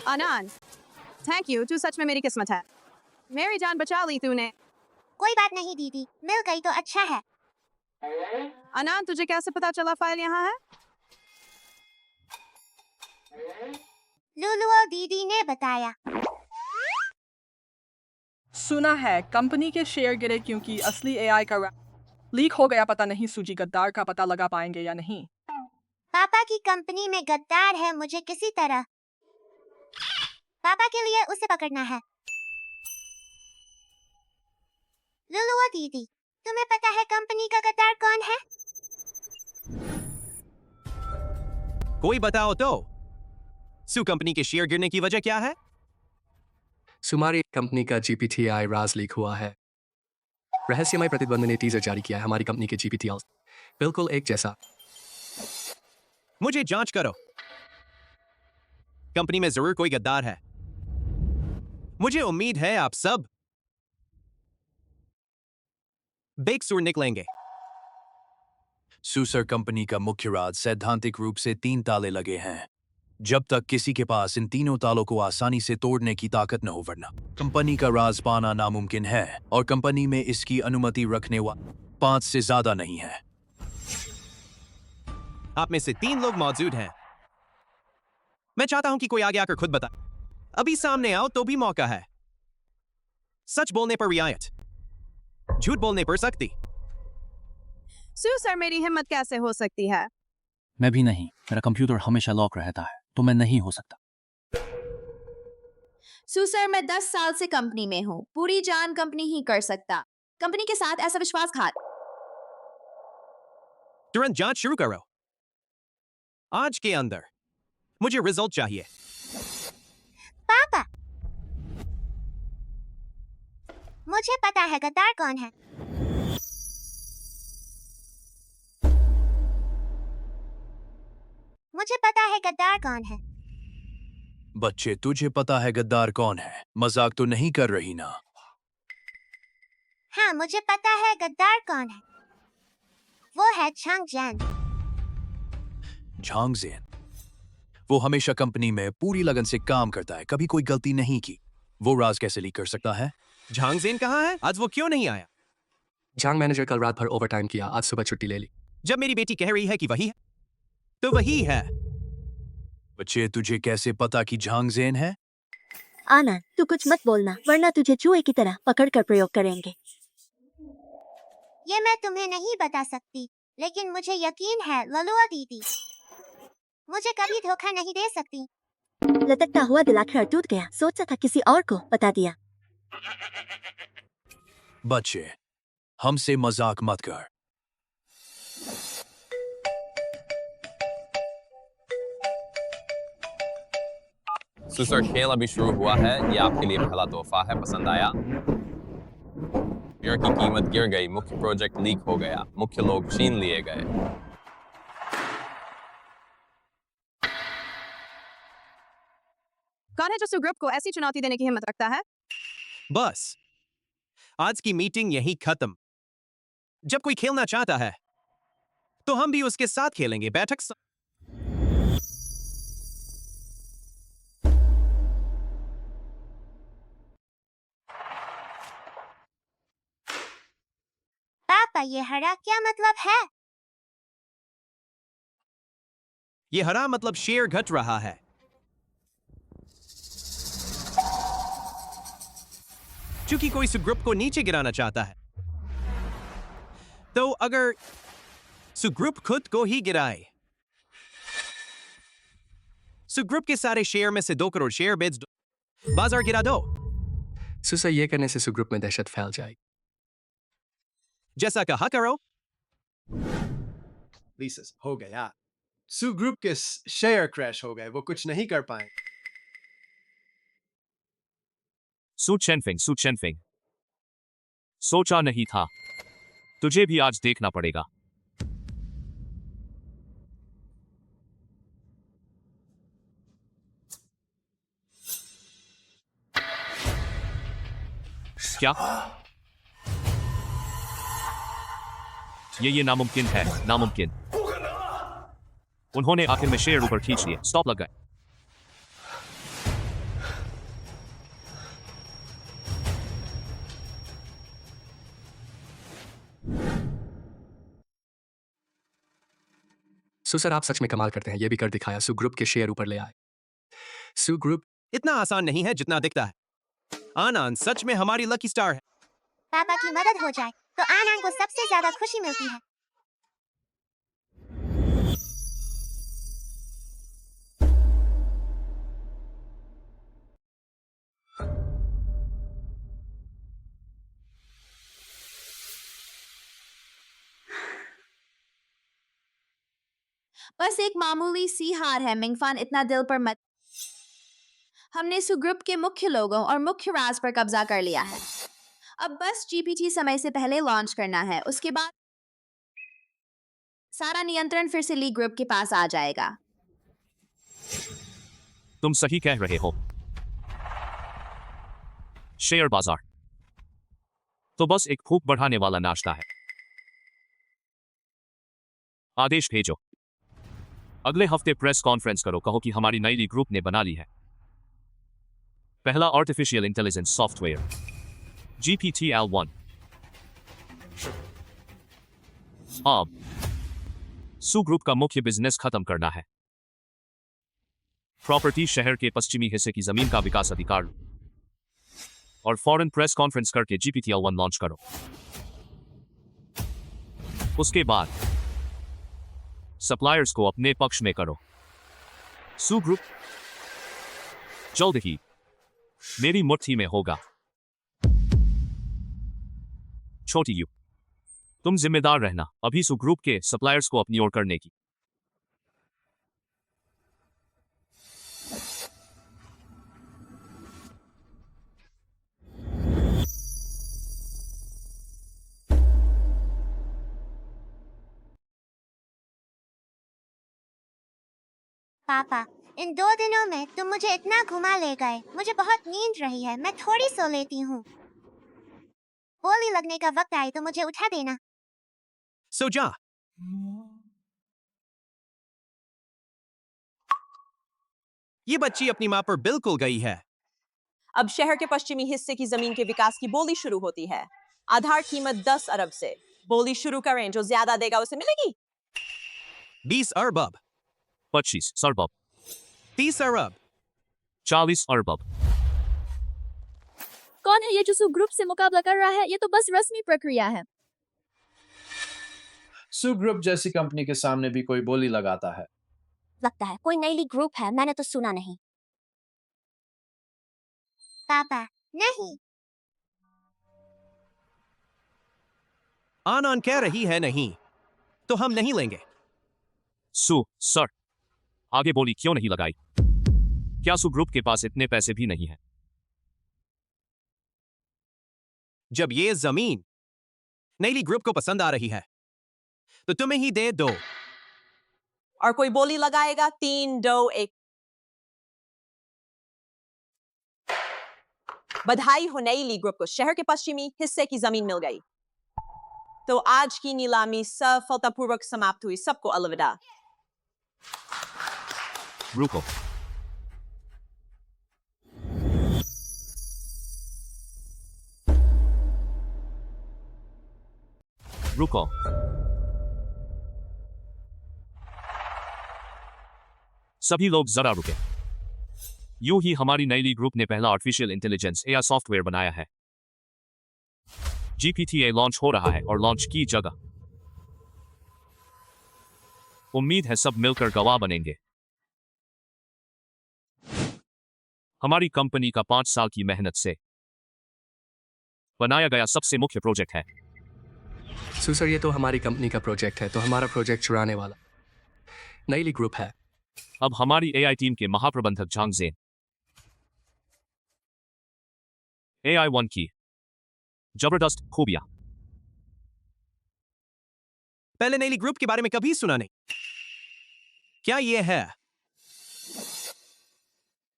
आनंद, थैंक यू, तू सच में मेरी किस्मत है। मेरी जान बचा ली तूने। कोई बात नहीं दीदी, मिल गई तो अच्छा है। आनंद, तुझे कैसे पता चला फाइल यहाँ है? लुलुआ दीदी ने बताया। सुना है कंपनी के शेयर गिरे क्योंकि असली एआई का लीक हो गया। पता नहीं सूजी गद्दार का पता लगा पाएंगे या नहीं। पापा की कंपनी में गद्दार है, मुझे किसी तरह पापा के लिए उसे पकड़ना है। लुलुआ दीदी, तुम्हें पता है कंपनी का गद्दार कौन है? कोई बताओ तो। सु कंपनी के शेयर गिरने की वजह क्या है? सुमारी कंपनी का जीपीटीआई राज लीक हुआ है। रहस्यमय प्रतिद्वंद ने टीजर जारी किया है हमारी कंपनी के जीपीटीएल बिल्कुल एक जैसा। मुझे जांच करो। कंपनी में जरूर कोई गद्दार है। मुझे उम्मीद है आप सब बेकसूर निकलेंगे। सूसर कंपनी का मुख्य राज सैद्धांतिक रूप से 3 ताले लगे हैं। जब तक किसी के पास इन तीनों तालों को आसानी से तोड़ने की ताकत न हो, वरना कंपनी का राज पाना नामुमकिन है और कंपनी में इसकी अनुमति रखने वाले 5 से ज्यादा नहीं है। आप में से 3 लोग मौजूद हैं। मैं चाहता हूं कि कोई आगे आकर खुद बताए। अभी सामने आओ तो भी मौका है। सच बोलने पर रियायत, झूठ बोलने पर सख्ती। सू सर, मेरी हिम्मत कैसे हो सकती है? मैं भी नहीं, मेरा कंप्यूटर हमेशा लॉक रहता है, तो मैं नहीं हो सकता। सू सर, मैं 10 साल से कंपनी में हूँ, पूरी जान कंपनी ही कर सकता। कंपनी के साथ ऐसा विश्वासघात। तुरंत जांच शुरू करो। आज के अंदर मुझे रिजल्ट चाहिए। पापा, मुझे पता है गद्दार कौन है। मुझे पता है गद्दार कौन है। बच्चे, तुझे पता है गद्दार कौन है? मजाक तो नहीं कर रही ना? हाँ, मुझे पता है गद्दार कौन है। वो है झांग जैन। झांग ज़ेन? वो हमेशा कंपनी में पूरी लगन से काम करता है, कभी कोई गलती नहीं की। वो राज कैसे लीक कर सकता है? झांग ज़ेन कहाँ है? आज वो क्यों नहीं आया? झांग मैनेजर कल रात भर ओवरटाइम किया, आज सुबह छुट्टी ले ली। जब मेरी बेटी कह रही है कि वही है, तो वही है। बच्चे, तुझे कैसे पता कि झांग ज़ेन है? आनंद, तू कुछ मत बोलना, वरना तुझे चूहे की तरह पकड़कर प्रयोग करेंगे। ये मैं तुम्हें नहीं बता सकती, लेकिन मुझे यकीन है ललुआ दीदी मुझे कभी धोखा नहीं दे सकती। लटकता हुआ दिल आखिर टूट गया, सोचा था किसी और को बता दिया। बच्चे, हमसे मजाक मत कर। सुसर, खेल अभी शुरू हुआ है। ये आपके लिए पहला तोहफा है। पसंद आया? शेयर की कीमत गिर गई। मुख्य प्रोजेक्ट लीक हो गया। मुख्य लोग छीन लिए गए। कौन है जो सू ग्रुप को ऐसी चुनौती देने की हिम्मत रखता है? बस आज की मीटिंग यही खत्म। जब कोई खेलना चाहता है तो हम भी उसके साथ खेलेंगे। बैठक पापा, ये हरा क्या मतलब है? ये हरा मतलब शेयर घट रहा है। चूंकि कोई सुग्रुप को नीचे गिराना चाहता है, तो अगर सुग्रुप खुद को ही गिराए, सुग्रुप के सारे शेयर में से 2 करोड़ शेयर बेच दो, बाजार गिरा दो। सुसर, ये करने से सुग्रुप में दहशत फैल जाएगी। जैसा कहा करो। लीसेस हो गया। सू ग्रुप के शेयर क्रैश हो गए, वो कुछ नहीं कर पाए। सू चेनफिंग, सोचा नहीं था। तुझे भी आज देखना पड़ेगा। क्या? ये नामुमकिन है, नामुमकिन। उन्होंने आखिर में शेयर ऊपर खींच लिए। स्टॉप लग गए। सुसर, आप सच में कमाल करते हैं। ये भी कर दिखाया। सू ग्रुप के शेयर ऊपर ले आए। सू ग्रुप इतना आसान नहीं है जितना दिखता है। आनंद सच में हमारी लकी स्टार है। पापा की मदद हो जाए तो आनंद को सबसे ज्यादा खुशी मिलती है। बस एक मामूली सी हार है मिंगफान, इतना दिल पर मत। हमने सू ग्रुप के मुख्य लोगों और मुख्य राज पर कब्जा कर लिया है अब बस जीपीटी समय से पहले लॉन्च करना है, उसके बाद सारा नियंत्रण फिर से ली ग्रुप के पास आ जाएगा। तुम सही कह रहे हो। शेयर बाजार तो बस एक फूक बढ़ाने वाला नाश्ता है। आदेश भेजो। अगले हफ्ते प्रेस कॉन्फ्रेंस करो, कहो कि हमारी नई ग्रुप ने बना ली है पहला आर्टिफिशियल इंटेलिजेंस सॉफ्टवेयर GPT-L1। अब सू ग्रुप का मुख्य बिजनेस खत्म करना है। प्रॉपर्टी शहर के पश्चिमी हिस्से की जमीन का विकास अधिकार लो और फॉरेन प्रेस कॉन्फ्रेंस करके GPT-L1 लॉन्च करो। उसके बाद सप्लायर्स को अपने पक्ष में करो। सू ग्रुप जल्द ही मेरी मुट्ठी में होगा। छोटी यू, तुम जिम्मेदार रहना अभी सू ग्रुप के सप्लायर्स को अपनी ओर करने की। पापा, इन 2 दिनों में तुम मुझे इतना घुमा ले गए, मुझे बहुत नींद रही है, मैं थोड़ी सो लेती हूँ। बोली लगने का वक्त आए तो मुझे उठा देना। सो जा। ये बच्ची अपनी माँ पर बिल्कुल गई है। अब शहर के पश्चिमी हिस्से की जमीन के विकास की बोली शुरू होती है। आधार कीमत 10 अरब से। बोली शुरू करें, जो ज्यादा देगा उसे मिलेगी। 20 अरब अब। 25 अरब। 30 अरब। 40 अरब। कौन है ये जो सू ग्रुप से मुकाबला कर रहा है? ये तो बस रस्मी प्रक्रिया है। सू ग्रुप जैसी कंपनी के सामने भी कोई बोली लगाता है। लगता है कोई नई ग्रुप है, मैंने तो सुना नहीं। पापा, नहीं। आन कह रही है नहीं, तो हम नहीं लेंगे। सू सर, आगे बोली क्यों नहीं लगाई? क्या सू ग्रुप के पास इतने पैसे भी नहीं है? जब ये जमीन नई ग्रुप को पसंद आ रही है तो तुम्हें ही दे दो। और कोई बोली लगाएगा? 3, 2, 1। बधाई हो नई ली ग्रुप को, शहर के पश्चिमी हिस्से की जमीन मिल गई। तो आज की नीलामी सफलतापूर्वक समाप्त हुई। सबको अलविदा। रुको। रुको। सभी लोग जरा रुके। यूं ही हमारी नई ग्रुप ने पहला आर्टिफिशियल इंटेलिजेंस AI सॉफ्टवेयर बनाया है। GPT-A लॉन्च हो रहा है और लॉन्च की जगह उम्मीद है सब मिलकर गवाह बनेंगे। हमारी कंपनी का 5 साल की मेहनत से बनाया गया सबसे मुख्य प्रोजेक्ट है। सर, ये तो हमारी कंपनी का प्रोजेक्ट है, तो हमारा प्रोजेक्ट चुराने वाला नई ग्रुप है। अब हमारी AI टीम के महाप्रबंधक झांग ज़ेन AI-1 की जबरदस्त खूबियां। पहले नई ग्रुप के बारे में कभी सुना नहीं। क्या ये है?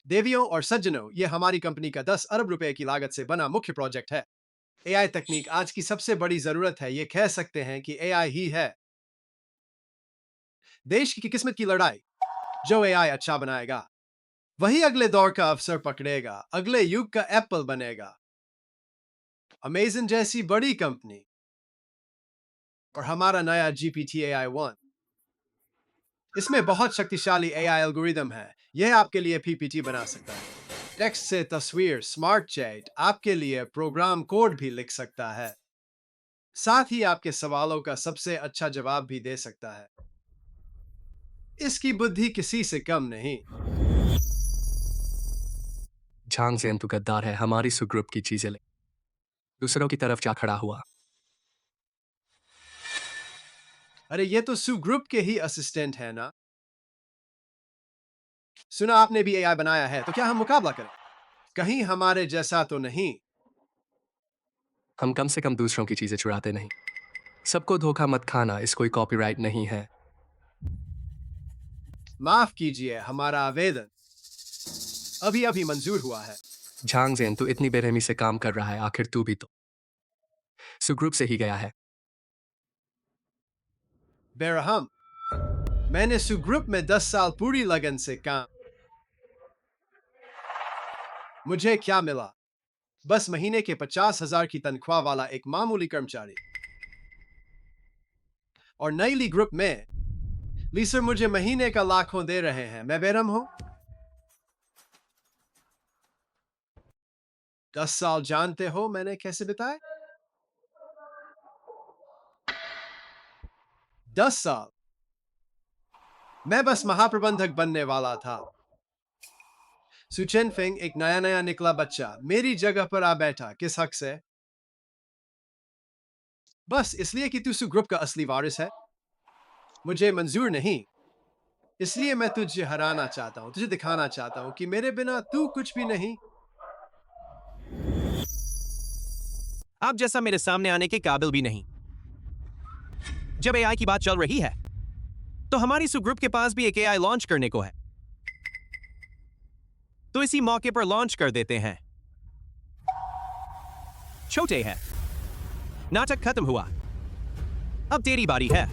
देवियों और सज्जनों, ये हमारी कंपनी का 10 अरब रुपए की लागत से बना मुख्य प्रोजेक्ट है। AI तकनीक आज की सबसे बड़ी जरूरत है। ये कह सकते हैं कि AI ही है देश की किस्मत की लड़ाई। जो AI अच्छा बनाएगा वही अगले दौर का अवसर पकड़ेगा, अगले युग का एप्पल बनेगा। अमेज़न जैसी बड़ी कंपनी और हमारा नया GPT AI-1, इसमें बहुत शक्तिशाली AI एल्गोरिदम है। यह आपके लिए PPT बना सकता है, टेक्स्ट से तस्वीर, स्मार्ट चैट, आपके लिए प्रोग्राम कोड भी लिख सकता है, साथ ही आपके सवालों का सबसे अच्छा जवाब भी दे सकता है। इसकी बुद्धि किसी से कम नहीं। झांग ज़ेन तो गद्दार है, हमारी सू ग्रुप की चीजें ले दूसरों की तरफ जा खड़ा हुआ। अरे ये तो सू ग्रुप के ही असिस्टेंट है ना। सुना आपने भी AI बनाया है, तो क्या हम मुकाबला करें? कहीं हमारे जैसा तो नहीं। हम कम से कम दूसरों की चीजें चुराते नहीं। सबको धोखा मत खाना, इस कोई कॉपीराइट नहीं है। माफ कीजिए, हमारा आवेदन अभी अभी मंजूर हुआ है। झांग जेन, तू इतनी बेरहमी से काम कर रहा है, आखिर तू भी तो सुग्रुप से ही गया है। बेरहम, मैंने सुग्रुप में 10 साल पूरी लगन से काम। मुझे क्या मिला? बस महीने के 50,000 की तनख्वाह वाला एक मामूली कर्मचारी। और नई ली ग्रुप में लीसर मुझे महीने का लाखों दे रहे हैं। मैं बेरहम हूं? 10 साल जानते हो मैंने कैसे बिताए? 10 साल मैं बस महाप्रबंधक बनने वाला था। सुचेन फिंग, एक नया निकला बच्चा, मेरी जगह पर आ बैठा। किस हक से? बस इसलिए कि तू सुग्रुप का असली वारिस है। मुझे मंजूर नहीं। इसलिए मैं तुझे हराना चाहता हूं, तुझे दिखाना चाहता हूं कि मेरे बिना तू कुछ भी नहीं। आप जैसा मेरे सामने आने के काबिल भी नहीं। जब एआई की बात चल रही है तो हमारी सुग्रुप के पास भी एक एआई लॉन्च करने को है, तो इसी मौके पर लॉन्च कर देते हैं। छोटे है, नाटक खत्म हुआ, अब तेरी बारी है।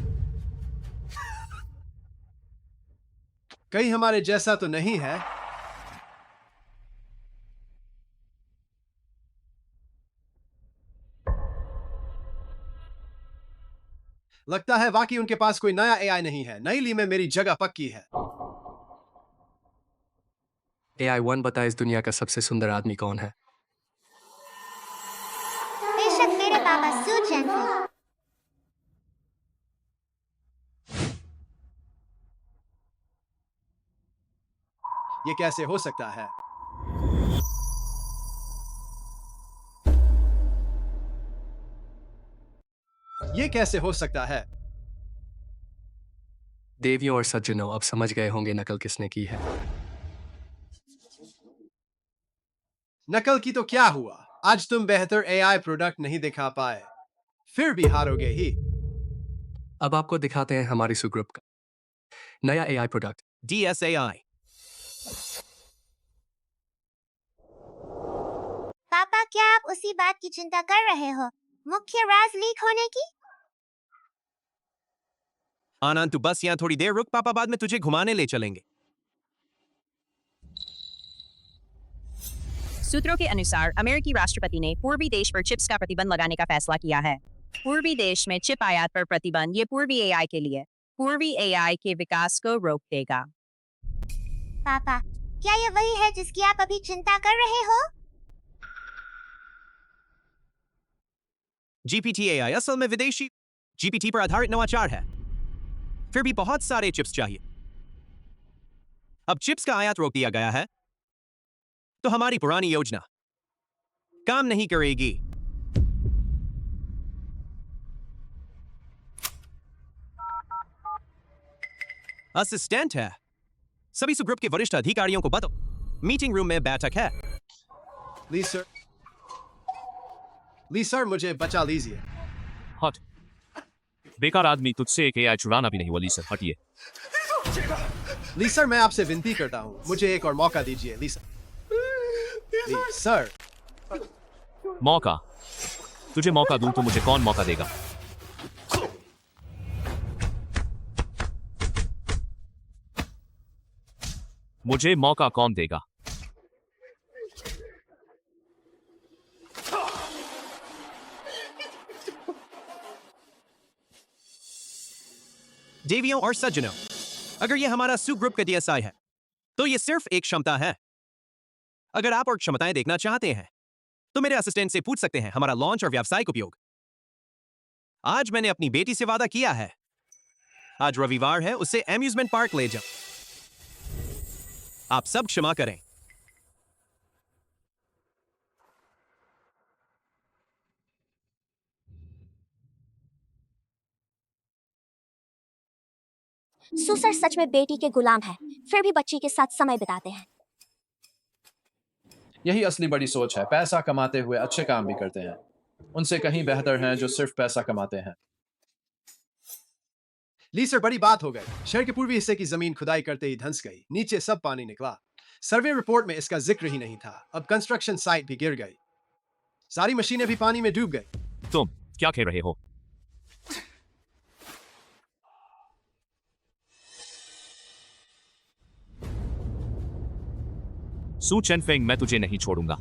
कहीं हमारे जैसा तो नहीं है? लगता है वाकई उनके पास कोई नया एआई नहीं है। नई ली में मेरी जगह पक्की है। AI 1 बता, इस दुनिया का सबसे सुंदर आदमी कौन है? बेशक मेरे पापा सू चेन फिंग। ये कैसे हो सकता है? ये कैसे हो सकता है? देवियों और सज्जनों, अब समझ गए होंगे नकल किसने की है। नकल की तो क्या हुआ? आज तुम बेहतर एआई प्रोडक्ट नहीं दिखा पाए, फिर भी हारोगे ही। अब आपको दिखाते हैं हमारी सुग्रुप का नया एआई प्रोडक्ट, DSAI। पापा, क्या आप उसी बात की चिंता कर रहे हो, मुख्य राज लीक होने की? आनंद, तू बस यहां थोड़ी देर रुक, पापा बाद में तुझे घुमाने ले चलेंगे। सूत्रों के अनुसार अमेरिकी राष्ट्रपति ने पूर्वी देश पर चिप्स का प्रतिबंध लगाने का फैसला किया है। पूर्वी देश में चिप आयात पर प्रतिबंध ये पूर्वी एआई के लिए पूर्वी एआई के विकास को रोक देगा। पापा, क्या ये वही है जिसकी आप अभी चिंता कर रहे हो? GPT AI असल में विदेशी GPT पर आधारित नवाचार है, फिर भी बहुत सारे चिप्स चाहिए। अब चिप्स का आयात रोक दिया गया है तो हमारी पुरानी योजना काम नहीं करेगी। असिस्टेंट है, सभी सुग्रुप के वरिष्ठ अधिकारियों को बताओ मीटिंग रूम में बैठक है। लीसर मुझे बचा लीजिए। हट, बेकार आदमी, तुझसे एक एआई चुराना भी नहीं हुआ। लीसर हटिए। लीसर, मैं आपसे विनती करता हूँ, मुझे एक और मौका दीजिए। लीसर, लीसर। मौका? तुझे मौका दूं तो मुझे कौन मौका देगा? मुझे मौका कौन देगा? देवियों और सज्जनों, अगर यह हमारा सुग्रुप का DSI है तो यह सिर्फ एक क्षमता है। अगर आप और क्षमताएं देखना चाहते हैं तो मेरे असिस्टेंट से पूछ सकते हैं हमारा लॉन्च और व्यावसायिक उपयोग। आज मैंने अपनी बेटी से वादा किया है, आज रविवार है, उसे एम्यूजमेंट पार्क ले जाओ। आप सब क्षमा करें। सुसर सच में बेटी के गुलाम है, फिर भी बच्ची के साथ समय बिताते हैं। यही असली बड़ी सोच है। पैसा कमाते हुए अच्छे काम भी करते हैं। उनसे कहीं बेहतर हैं जो सिर्फ पैसा कमाते हैं। ली सर, बड़ी बात हो गई। शहर के पूर्वी हिस्से की जमीन खुदाई करते ही धंस गई, नीचे सब पानी निकला। सर्वे रिपोर्ट में इसका जिक्र ही नहीं था। अब कंस्ट्रक्शन साइट भी गिर गई, सारी मशीनें भी पानी में डूब गई। तुम क्या कह रहे हो? सू चेनफेंग, मैं तुझे नहीं छोड़ूंगा।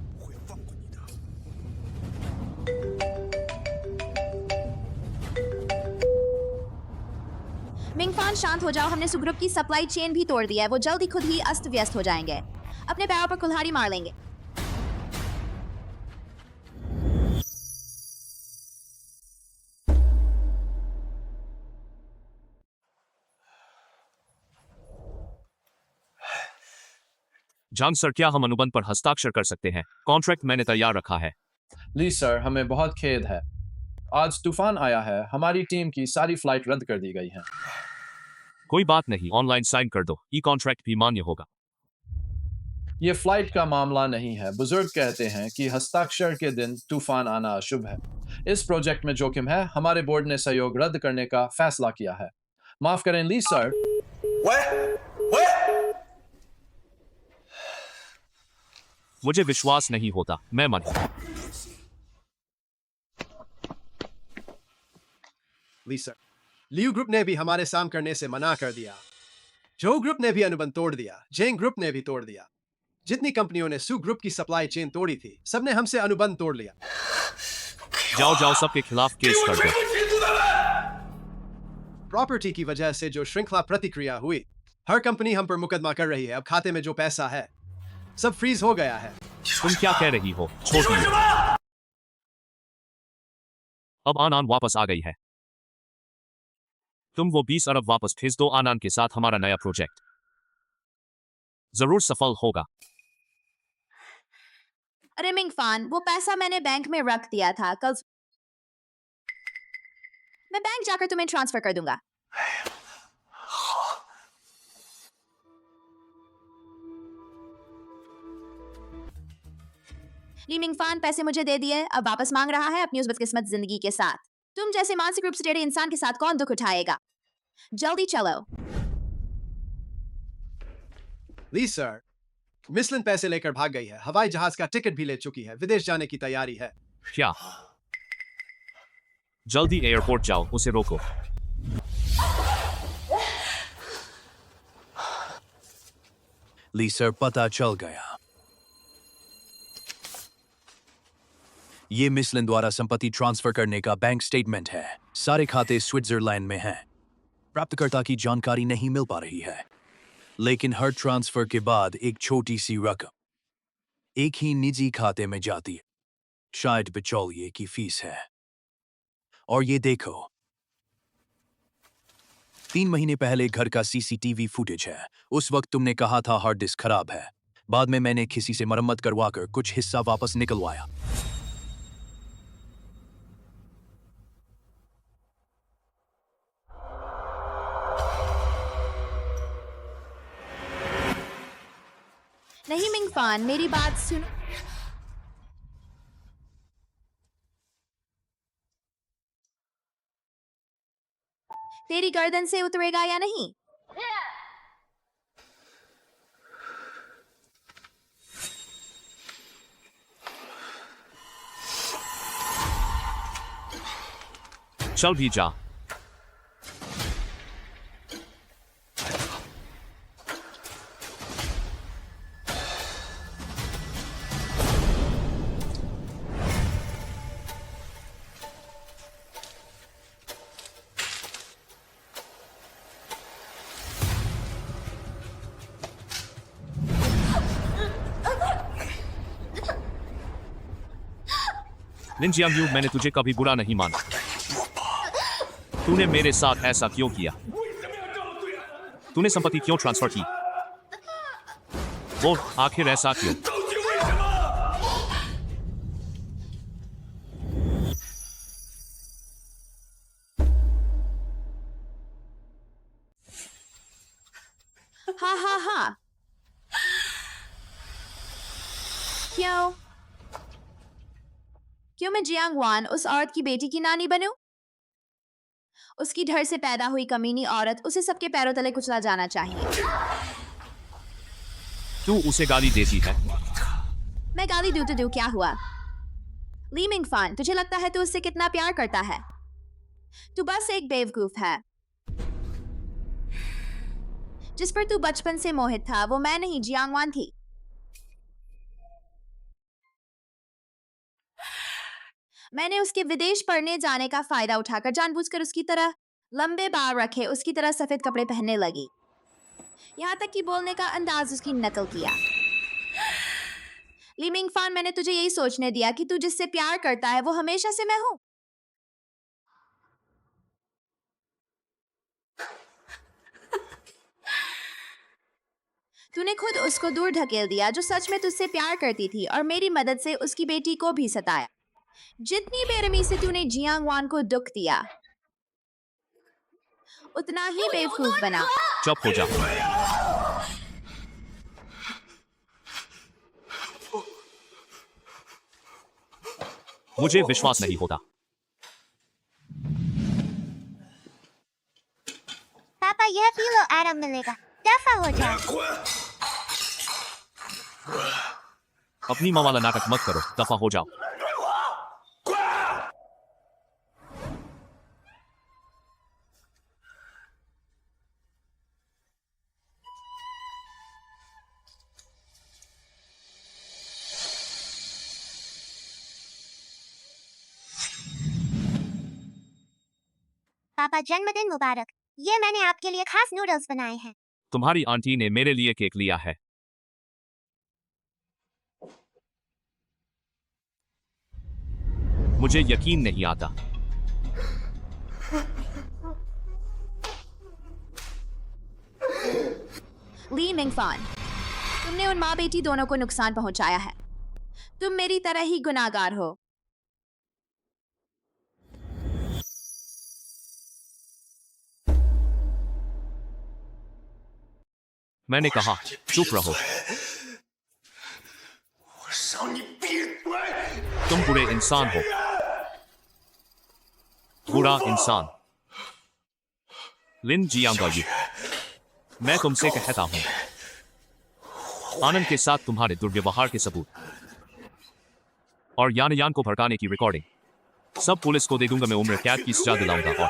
मिंगफान, शांत हो जाओ। हमने सुग्रुप की सप्लाई चेन भी तोड़ दिया है। वो जल्दी खुद ही अस्त व्यस्त हो जाएंगे, अपने पैरों पर कुल्हाड़ी मार लेंगे। जान सर, क्या हम अनुबंध पर हस्ताक्षर कर सकते हैं? कॉन्ट्रैक्ट मैंने तैयार रखा है। ली सर, हमें बहुत खेद है, आज तूफान आया है, हमारी टीम की सारी फ्लाइट रद्द कर दी गई हैं। कोई बात नहीं, ऑनलाइन साइन कर दो, ई कॉन्ट्रैक्ट भी मान्य होगा। ये फ्लाइट का मामला नहीं है। बुजुर्ग कहते हैं कि हस्ताक्षर के दिन तूफान आना अशुभ है। इस प्रोजेक्ट में जोखिम है, हमारे बोर्ड ने सहयोग रद्द करने का फैसला किया है। माफ करें ली सर। मुझे विश्वास नहीं होता, मैं मानूं। ली सर, लियू ग्रुप ने भी हमारे साम करने से मना कर दिया। जो ग्रुप ने भी अनुबंध तोड़ दिया, जेंग ग्रुप ने भी तोड़ दिया। जितनी कंपनियों ने सू ग्रुप की सप्लाई चेन तोड़ी थी, सबने हमसे अनुबंध तोड़ लिया। जाओ जाओ, सबके खिलाफ केस कर दो। प्रॉपर्टी की वजह से जो श्रृंखला प्रतिक्रिया हुई, हर कंपनी हम पर मुकदमा कर रही है। अब खाते में जो पैसा है सब फ्रीज हो गया है। तुम क्या कह रही हो? छोड़ दियो। अब आनंद वापस आ गई है। तुम वो 20 अरब वापस भेज दो। आनंद के साथ हमारा नया प्रोजेक्ट जरूर सफल होगा। अरे मिंगफान, वो पैसा मैंने बैंक में रख दिया था। कल मैं बैंक जाकर तुम्हें ट्रांसफर कर दूंगा। ली मिंगफान पैसे मुझे दे दिए, अब वापस मांग रहा है अपनी उस बदकिस्मत जिंदगी के साथ। तुम जैसे मानसिक रूप से टेढ़े इंसान के साथ कौन दुख उठाएगा? जल्दी चलो। ली सर, मिसलिन पैसे लेकर भाग गई है। हवाई जहाज का टिकट भी ले चुकी है, विदेश जाने की तैयारी है। क्या? जल्दी एयरपोर्ट जाओ, उसे रोको। ली सर, पता चल गया। ये मिसलिन द्वारा संपत्ति ट्रांसफर करने का बैंक स्टेटमेंट है। सारे खाते स्विट्जरलैंड में हैं। प्राप्तकर्ता की जानकारी नहीं मिल पा रही है, लेकिन हर ट्रांसफर के बाद एक छोटी सी रकम एक ही निजी खाते में जाती है। शायद बिचौलिए की फीस है। और ये देखो, 3 महीने पहले घर का सीसीटीवी फुटेज है। उस वक्त तुमने कहा था हार्ड डिस्क खराब है। बाद में मैंने किसी से मरम्मत करवाकर कुछ हिस्सा वापस निकलवाया। नहीं मिंगफान, मेरी बात सुनो। तेरी गर्दन से उतरेगा या नहीं? चल भी जा। लिन जियांग, मैंने तुझे कभी बुरा नहीं माना। तूने मेरे साथ ऐसा क्यों किया? तूने संपत्ति क्यों ट्रांसफर की? वो आखिर ऐसा क्यों? हाँ हाँ हाँ, क्यों? क्यों मैं जियांग वान उस औरत की बेटी की नानी बनूं? उसकी ढर से पैदा हुई कमीनी औरत, उसे सबके पैरों तले कुचला जाना चाहिए। तू उसे गाली देती है। मैं गाली दूं तो दूं, क्या हुआ? ली मिंगफान, तुझे लगता है तू उससे कितना प्यार करता है? तू बस एक बेवकूफ है। जिस पर तू बचपन से मोहित था वो मैं नहीं, जियांग वान थी। मैंने उसके विदेश पढ़ने जाने का फायदा उठाकर जानबूझकर उसकी तरह लंबे बाल रखे, उसकी तरह सफेद कपड़े पहनने लगी, यहाँ तक कि बोलने का अंदाज उसकी नकल किया। ली मिंगफान, मैंने तुझे यही सोचने दिया कि तू जिससे प्यार करता है वो हमेशा से मैं हूं। तूने खुद उसको दूर ढकेल दिया जो सच में तुझसे प्यार करती थी, और मेरी मदद से उसकी बेटी को भी सताया। जितनी बेरहमी से तूने जियांग वान को दुख दिया, उतना ही बेवकूफ बना। चुप हो जा। मुझे विश्वास नहीं होता। पापा, यह फिलो आराम मिलेगा, दफा हो जाओ। अपनी माँ वाला नाटक मत करो, दफा हो जाओ। पापा, जन्मदिन मुबारक। ये मैंने आपके लिए खास नूडल्स बनाए हैं। तुम्हारी आंटी ने मेरे लिए केक लिया है। मुझे यकीन नहीं आता। ली मिंगफान, तुमने उन माँ बेटी दोनों को नुकसान पहुंचाया है। तुम मेरी तरह ही गुनाहगार हो। मैंने कहा चुप रहो। तुम बुरे इंसान हो, बुरा इंसान। लिन जियांगायू, मैं तुमसे कहता हूं, आनंद के साथ तुम्हारे दुर्व्यवहार के सबूत और यान को भड़काने की रिकॉर्डिंग सब पुलिस को दे दूंगा। मैं उम्र कैद की सजा दिलाऊंगा और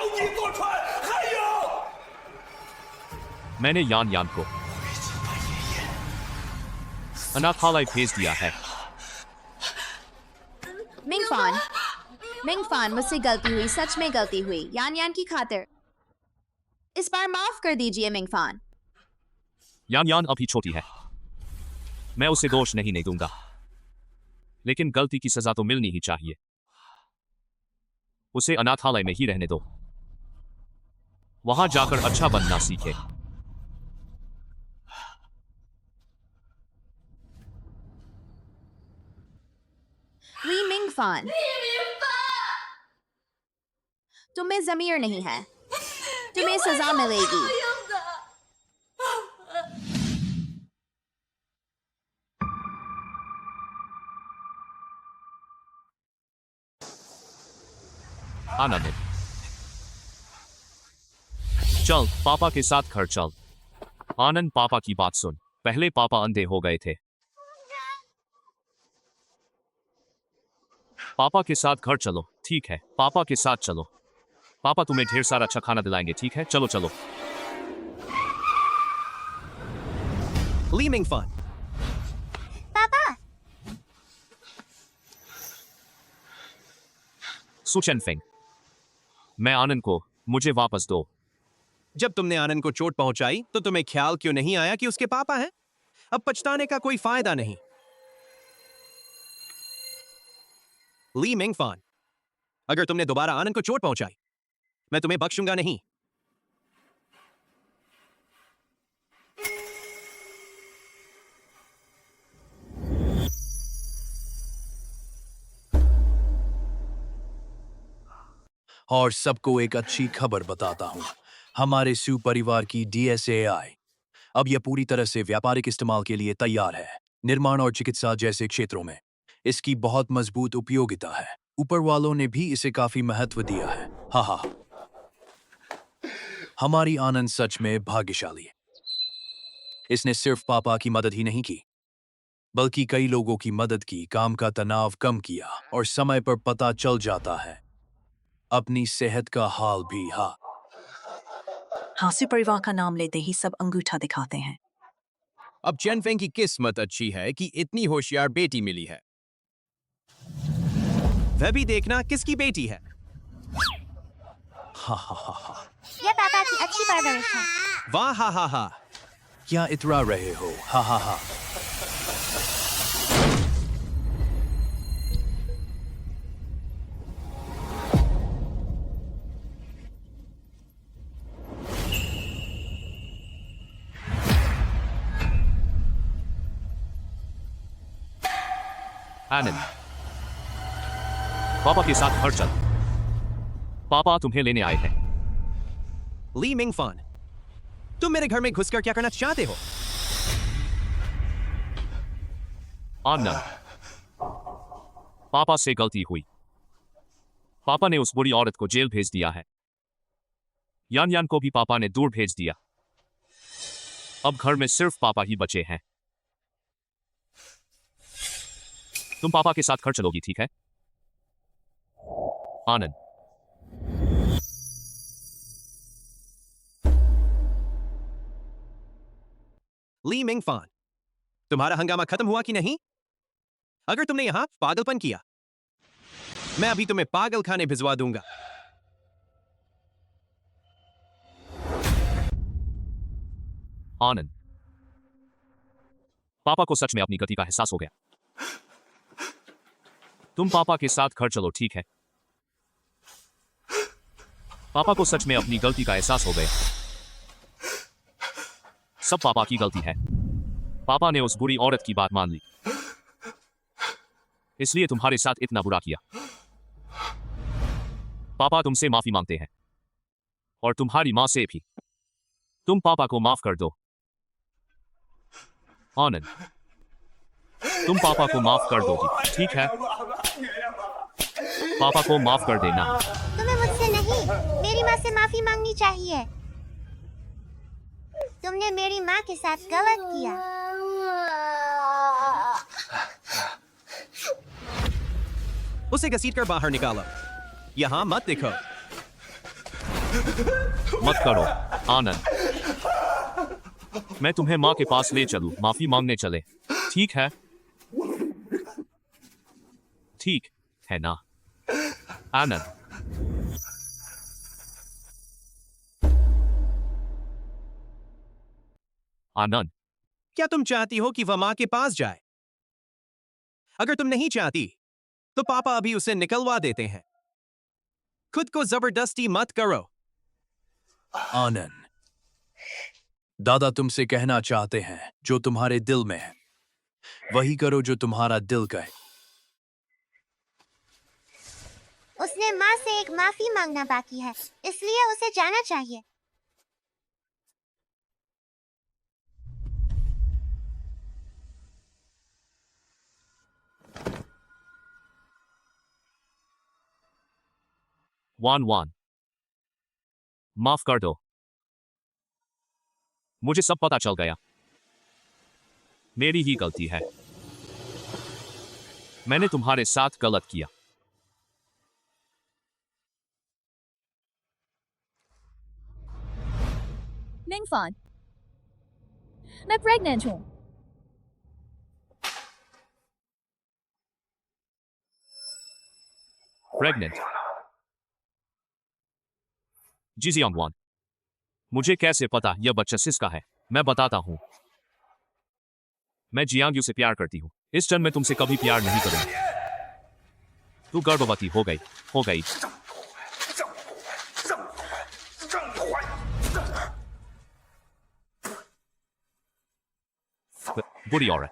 मैंने यान को अनाथालय भेज दिया है। मिंगफान, मुझसे गलती हुई, सच में गलती हुई। यान की खातिर इस बार माफ कर दीजिए मिंगफान। यान अभी छोटी है, मैं उसे दोष नहीं दूंगा, लेकिन गलती की सजा तो मिलनी ही चाहिए। उसे अनाथालय में ही रहने दो, वहां जाकर अच्छा बनना सीखे। ली मिंगफान, तुम्हें ज़मीर नहीं है, तुम्हें सजा मिलेगी। आनंद, चल पापा के साथ घर चल। आनंद, पापा की बात सुन। पहले पापा अंधे हो गए थे। पापा के साथ घर चलो। ठीक है, पापा के साथ चलो। पापा तुम्हें ढेर सारा अच्छा खाना दिलाएंगे, ठीक है? चलो चलो। ली मिंगफान, पापा, सुचेन फेंग, मैं आनंद को मुझे वापस दो। जब तुमने आनंद को चोट पहुंचाई तो तुम्हें ख्याल क्यों नहीं आया कि उसके पापा हैं? अब पछताने का कोई फायदा नहीं। ली मिंगफान, अगर तुमने दोबारा आनंद को चोट पहुंचाई, मैं तुम्हें बख्शूंगा नहीं। और सबको एक अच्छी खबर बताता हूं। हमारे सू परिवार की DSAI अब यह पूरी तरह से व्यापारिक इस्तेमाल के लिए तैयार है। निर्माण और चिकित्सा जैसे क्षेत्रों में इसकी बहुत मजबूत उपयोगिता है। ऊपर वालों ने भी इसे काफी महत्व दिया है। हा हा। हमारी आनंद सच में भाग्यशाली है। इसने सिर्फ पापा की मदद ही नहीं की, बल्कि कई लोगों की मदद की, काम का तनाव कम किया और समय पर पता चल जाता है अपनी सेहत का हाल भी। हाँ, हास्य परिवार का नाम लेते ही सब अंगूठा दिखाते हैं। अब चेनफेंग की किस्मत अच्छी है कि इतनी होशियार बेटी मिली है। वह भी देखना किसकी बेटी है। हा हा हा हा। ये पापा की अच्छी परवरिश है। वाह हा हा हा। क्या इतरा रहे हो? हा हा हा। आनंद, पापा के साथ घर चल। पापा तुम्हें लेने आए हैं। ली मिंग फान, तुम मेरे घर में घुसकर क्या करना चाहते हो? आनंद, पापा से गलती हुई। पापा ने उस बुरी औरत को जेल भेज दिया है। यान यान को भी पापा ने दूर भेज दिया। अब घर में सिर्फ पापा ही बचे हैं। तुम पापा के साथ घर चलोगी, ठीक है? आनंद, ली मिंग फान, तुम्हारा हंगामा खत्म हुआ कि नहीं? अगर तुमने यहां पागलपन किया, मैं अभी तुम्हें पागल खाने भिजवा दूंगा। आनंद, पापा को सच में अपनी गलती का एहसास हो गया। तुम पापा के साथ घर चलो, ठीक है? पापा को सच में अपनी गलती का एहसास हो गया। सब पापा की गलती है। पापा ने उस बुरी औरत की बात मान ली, इसलिए तुम्हारे साथ इतना बुरा किया। पापा तुमसे माफी मांगते हैं और तुम्हारी मां से भी। तुम पापा को माफ कर दो। आनंद, तुम पापा को माफ कर दोगी, ठीक है? पापा को माफ कर देना। तुम्हें मुझसे नहीं, मेरी माँ से माफी मांगनी चाहिए। तुमने मेरी माँ के साथ गलत किया। उसे घसीटकर बाहर निकालो। यहां मत दिखो। मत करो आनंद। मैं तुम्हें माँ के पास ले चलूं, माफी मांगने चले, ठीक है? ठीक है ना आनंद? आनंद, क्या तुम चाहती हो कि वह मां के पास जाए? अगर तुम नहीं चाहती, तो पापा अभी उसे निकलवा देते हैं। खुद को जबरदस्ती मत करो। आनंद, दादा तुमसे कहना चाहते हैं जो तुम्हारे दिल में है, वही करो जो तुम्हारा दिल कहे। उसने माँ से एक माफी मांगना बाकी है, इसलिए उसे जाना चाहिए। वान वान, माफ कर दो। मुझे सब पता चल गया। मेरी ही गलती है। मैंने तुम्हारे साथ गलत किया। मिंग फान, मैं प्रेग्नेंट हूं। प्रेग्नेंट? जी जियांग वान, मुझे कैसे पता यह बच्चा किसका है? मैं बताता हूं। मैं जियांग यू से प्यार करती हूं। इस जन्म में तुमसे कभी प्यार नहीं करूंगी। तू गर्भवती हो गई। बुरी औरत।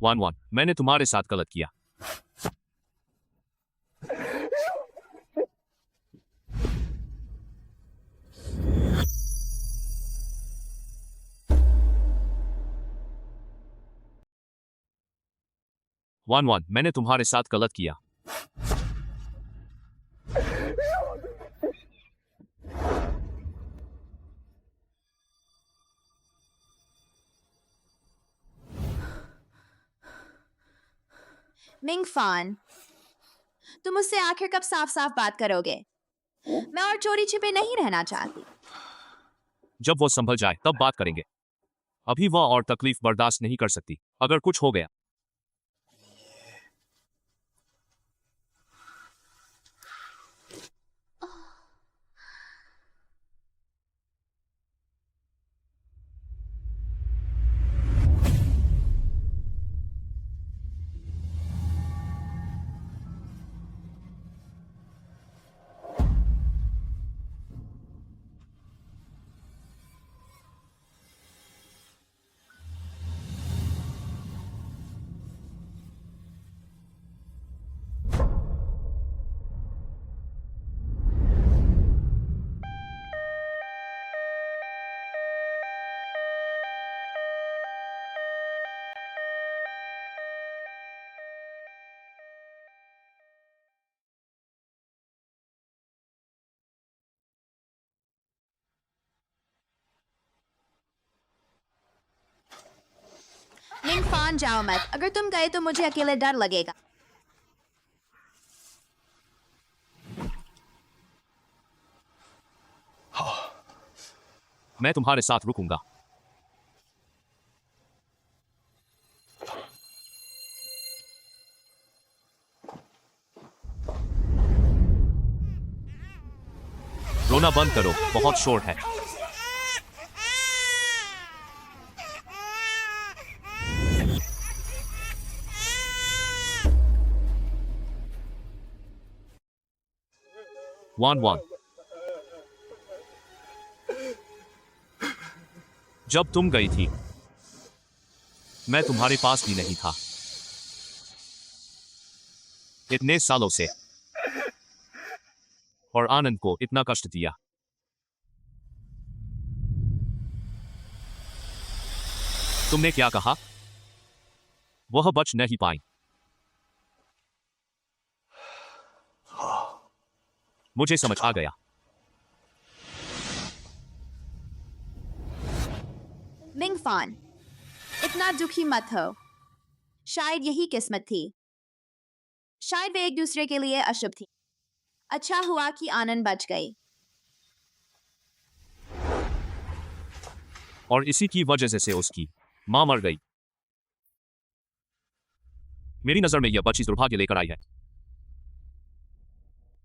1-1 मैंने तुम्हारे साथ गलत किया। वन मैंने तुम्हारे साथ गलत किया। मिंगफान, तुम मुझसे आखिर कब साफ साफ बात करोगे? मैं और चोरी छिपे नहीं रहना चाहती। जब वो संभल जाए तब बात करेंगे। अभी वह और तकलीफ बर्दाश्त नहीं कर सकती। अगर कुछ हो गया मिंगफान, जाओ मत। अगर तुम गए तो मुझे अकेले डर लगेगा। मैं तुम्हारे साथ रुकूंगा। रोना बंद करो, बहुत शोर है। वन जब तुम गई थी मैं तुम्हारे पास भी नहीं था। इतने सालों से और आनंद को इतना कष्ट दिया। तुमने क्या कहा? वह बच नहीं पाई। मुझे समझ आ गया। मिंगफान, इतना दुखी मत हो। शायद यही किस्मत थी। शायद वे एक दूसरे के लिए अशुभ थी। अच्छा हुआ कि आनंद बच गई। और इसी की वजह से उसकी मां मर गई। मेरी नजर में यह बच्ची दुर्भाग्य लेकर आई है।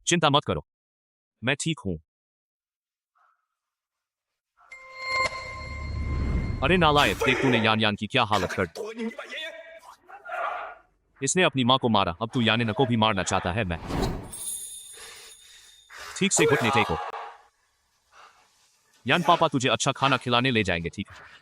चिंता मत करो, मैं ठीक हूं। अरे नालायक, देख तूने यान की क्या हालत कर दी। इसने अपनी मां को मारा, अब तू यान को भी मारना चाहता है। मैं ठीक से घुटने टेको। यान पापा तुझे अच्छा खाना खिलाने ले जाएंगे, ठीक है?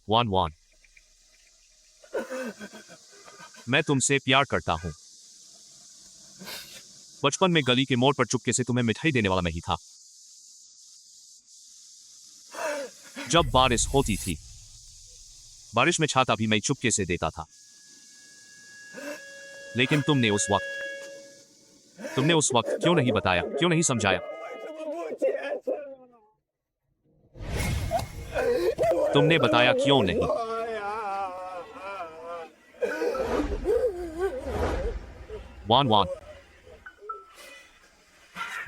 वन मैं तुमसे प्यार करता हूं। बचपन में गली के मोड़ पर चुपके से तुम्हें मिठाई देने वाला मैं ही था। जब बारिश होती थी, बारिश में छाता भी मैं चुपके से देता था। लेकिन तुमने उस वक्त क्यों नहीं बताया, क्यों नहीं समझाया? तुमने बताया क्यों नहीं? वन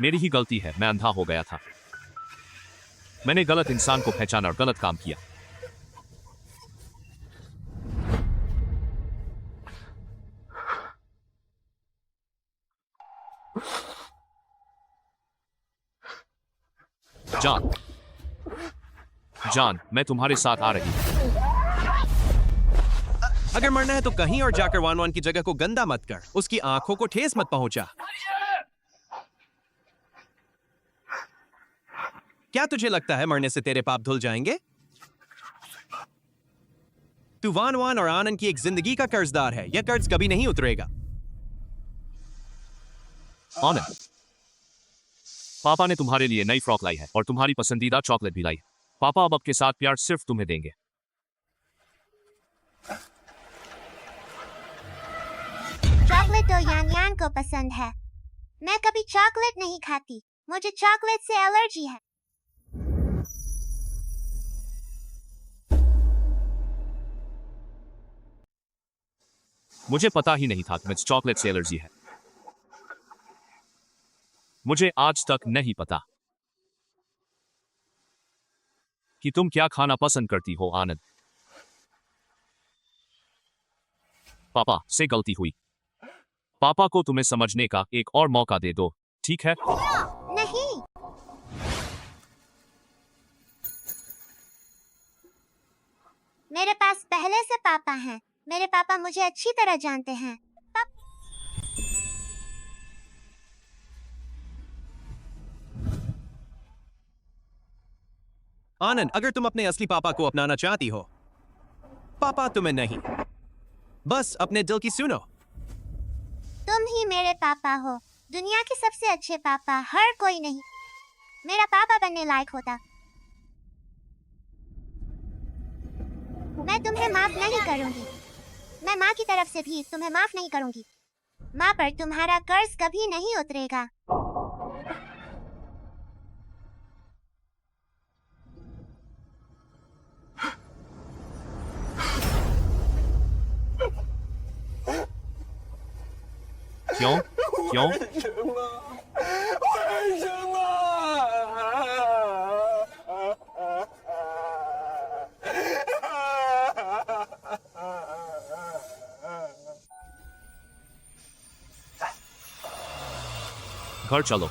मेरी ही गलती है, मैं अंधा हो गया था। मैंने गलत इंसान को पहचाना और गलत काम किया। जान, जान, मैं तुम्हारे साथ आ रही हूं। अगर मरना है तो कहीं और जाकर वान वान की जगह को गंदा मत कर, उसकी आंखों को ठेस मत पहुंचा। क्या तुझे लगता है मरने से तेरे पाप धुल जाएंगे? तू वान वान और आनंद की एक जिंदगी का कर्जदार है, यह कर्ज कभी नहीं उतरेगा। आनंद, पापा ने तुम्हारे लिए नई फ्रॉक लाई है और तुम्हारी पसंदीदा चॉकलेट भी लाई है। पापा अब के साथ प्यार सिर्फ तुम्हें देंगे। चॉकलेट तो यान यान को पसंद है। मैं कभी चॉकलेट नहीं खाती, मुझे चॉकलेट से एलर्जी है। मुझे पता ही नहीं था कि मुझे चॉकलेट से एलर्जी है। मुझे आज तक नहीं पता कि तुम क्या खाना पसंद करती हो आनंद। पापा से गलती हुई। पापा को तुम्हें समझने का एक और मौका दे दो, ठीक है? नहीं, मेरे पास पहले से पापा हैं। मेरे पापा मुझे अच्छी तरह जानते हैं। आनंद, अगर तुम अपने असली पापा को अपनाना चाहती हो, पापा तुम्हें नहीं, बस अपने दिल की सुनो। तुम ही मेरे पापा हो, दुनिया के सबसे अच्छे पापा, हर कोई नहीं। मेरा पापा बनने लायक होता। मैं तुम्हें माफ नहीं करूंगी। मैं माँ की तरफ से भी तुम्हें माफ नहीं करूंगी। माँ पर तुम्हारा कर्ज कभी नहीं उतरेगा। क्यों? क्यों? घर चलो।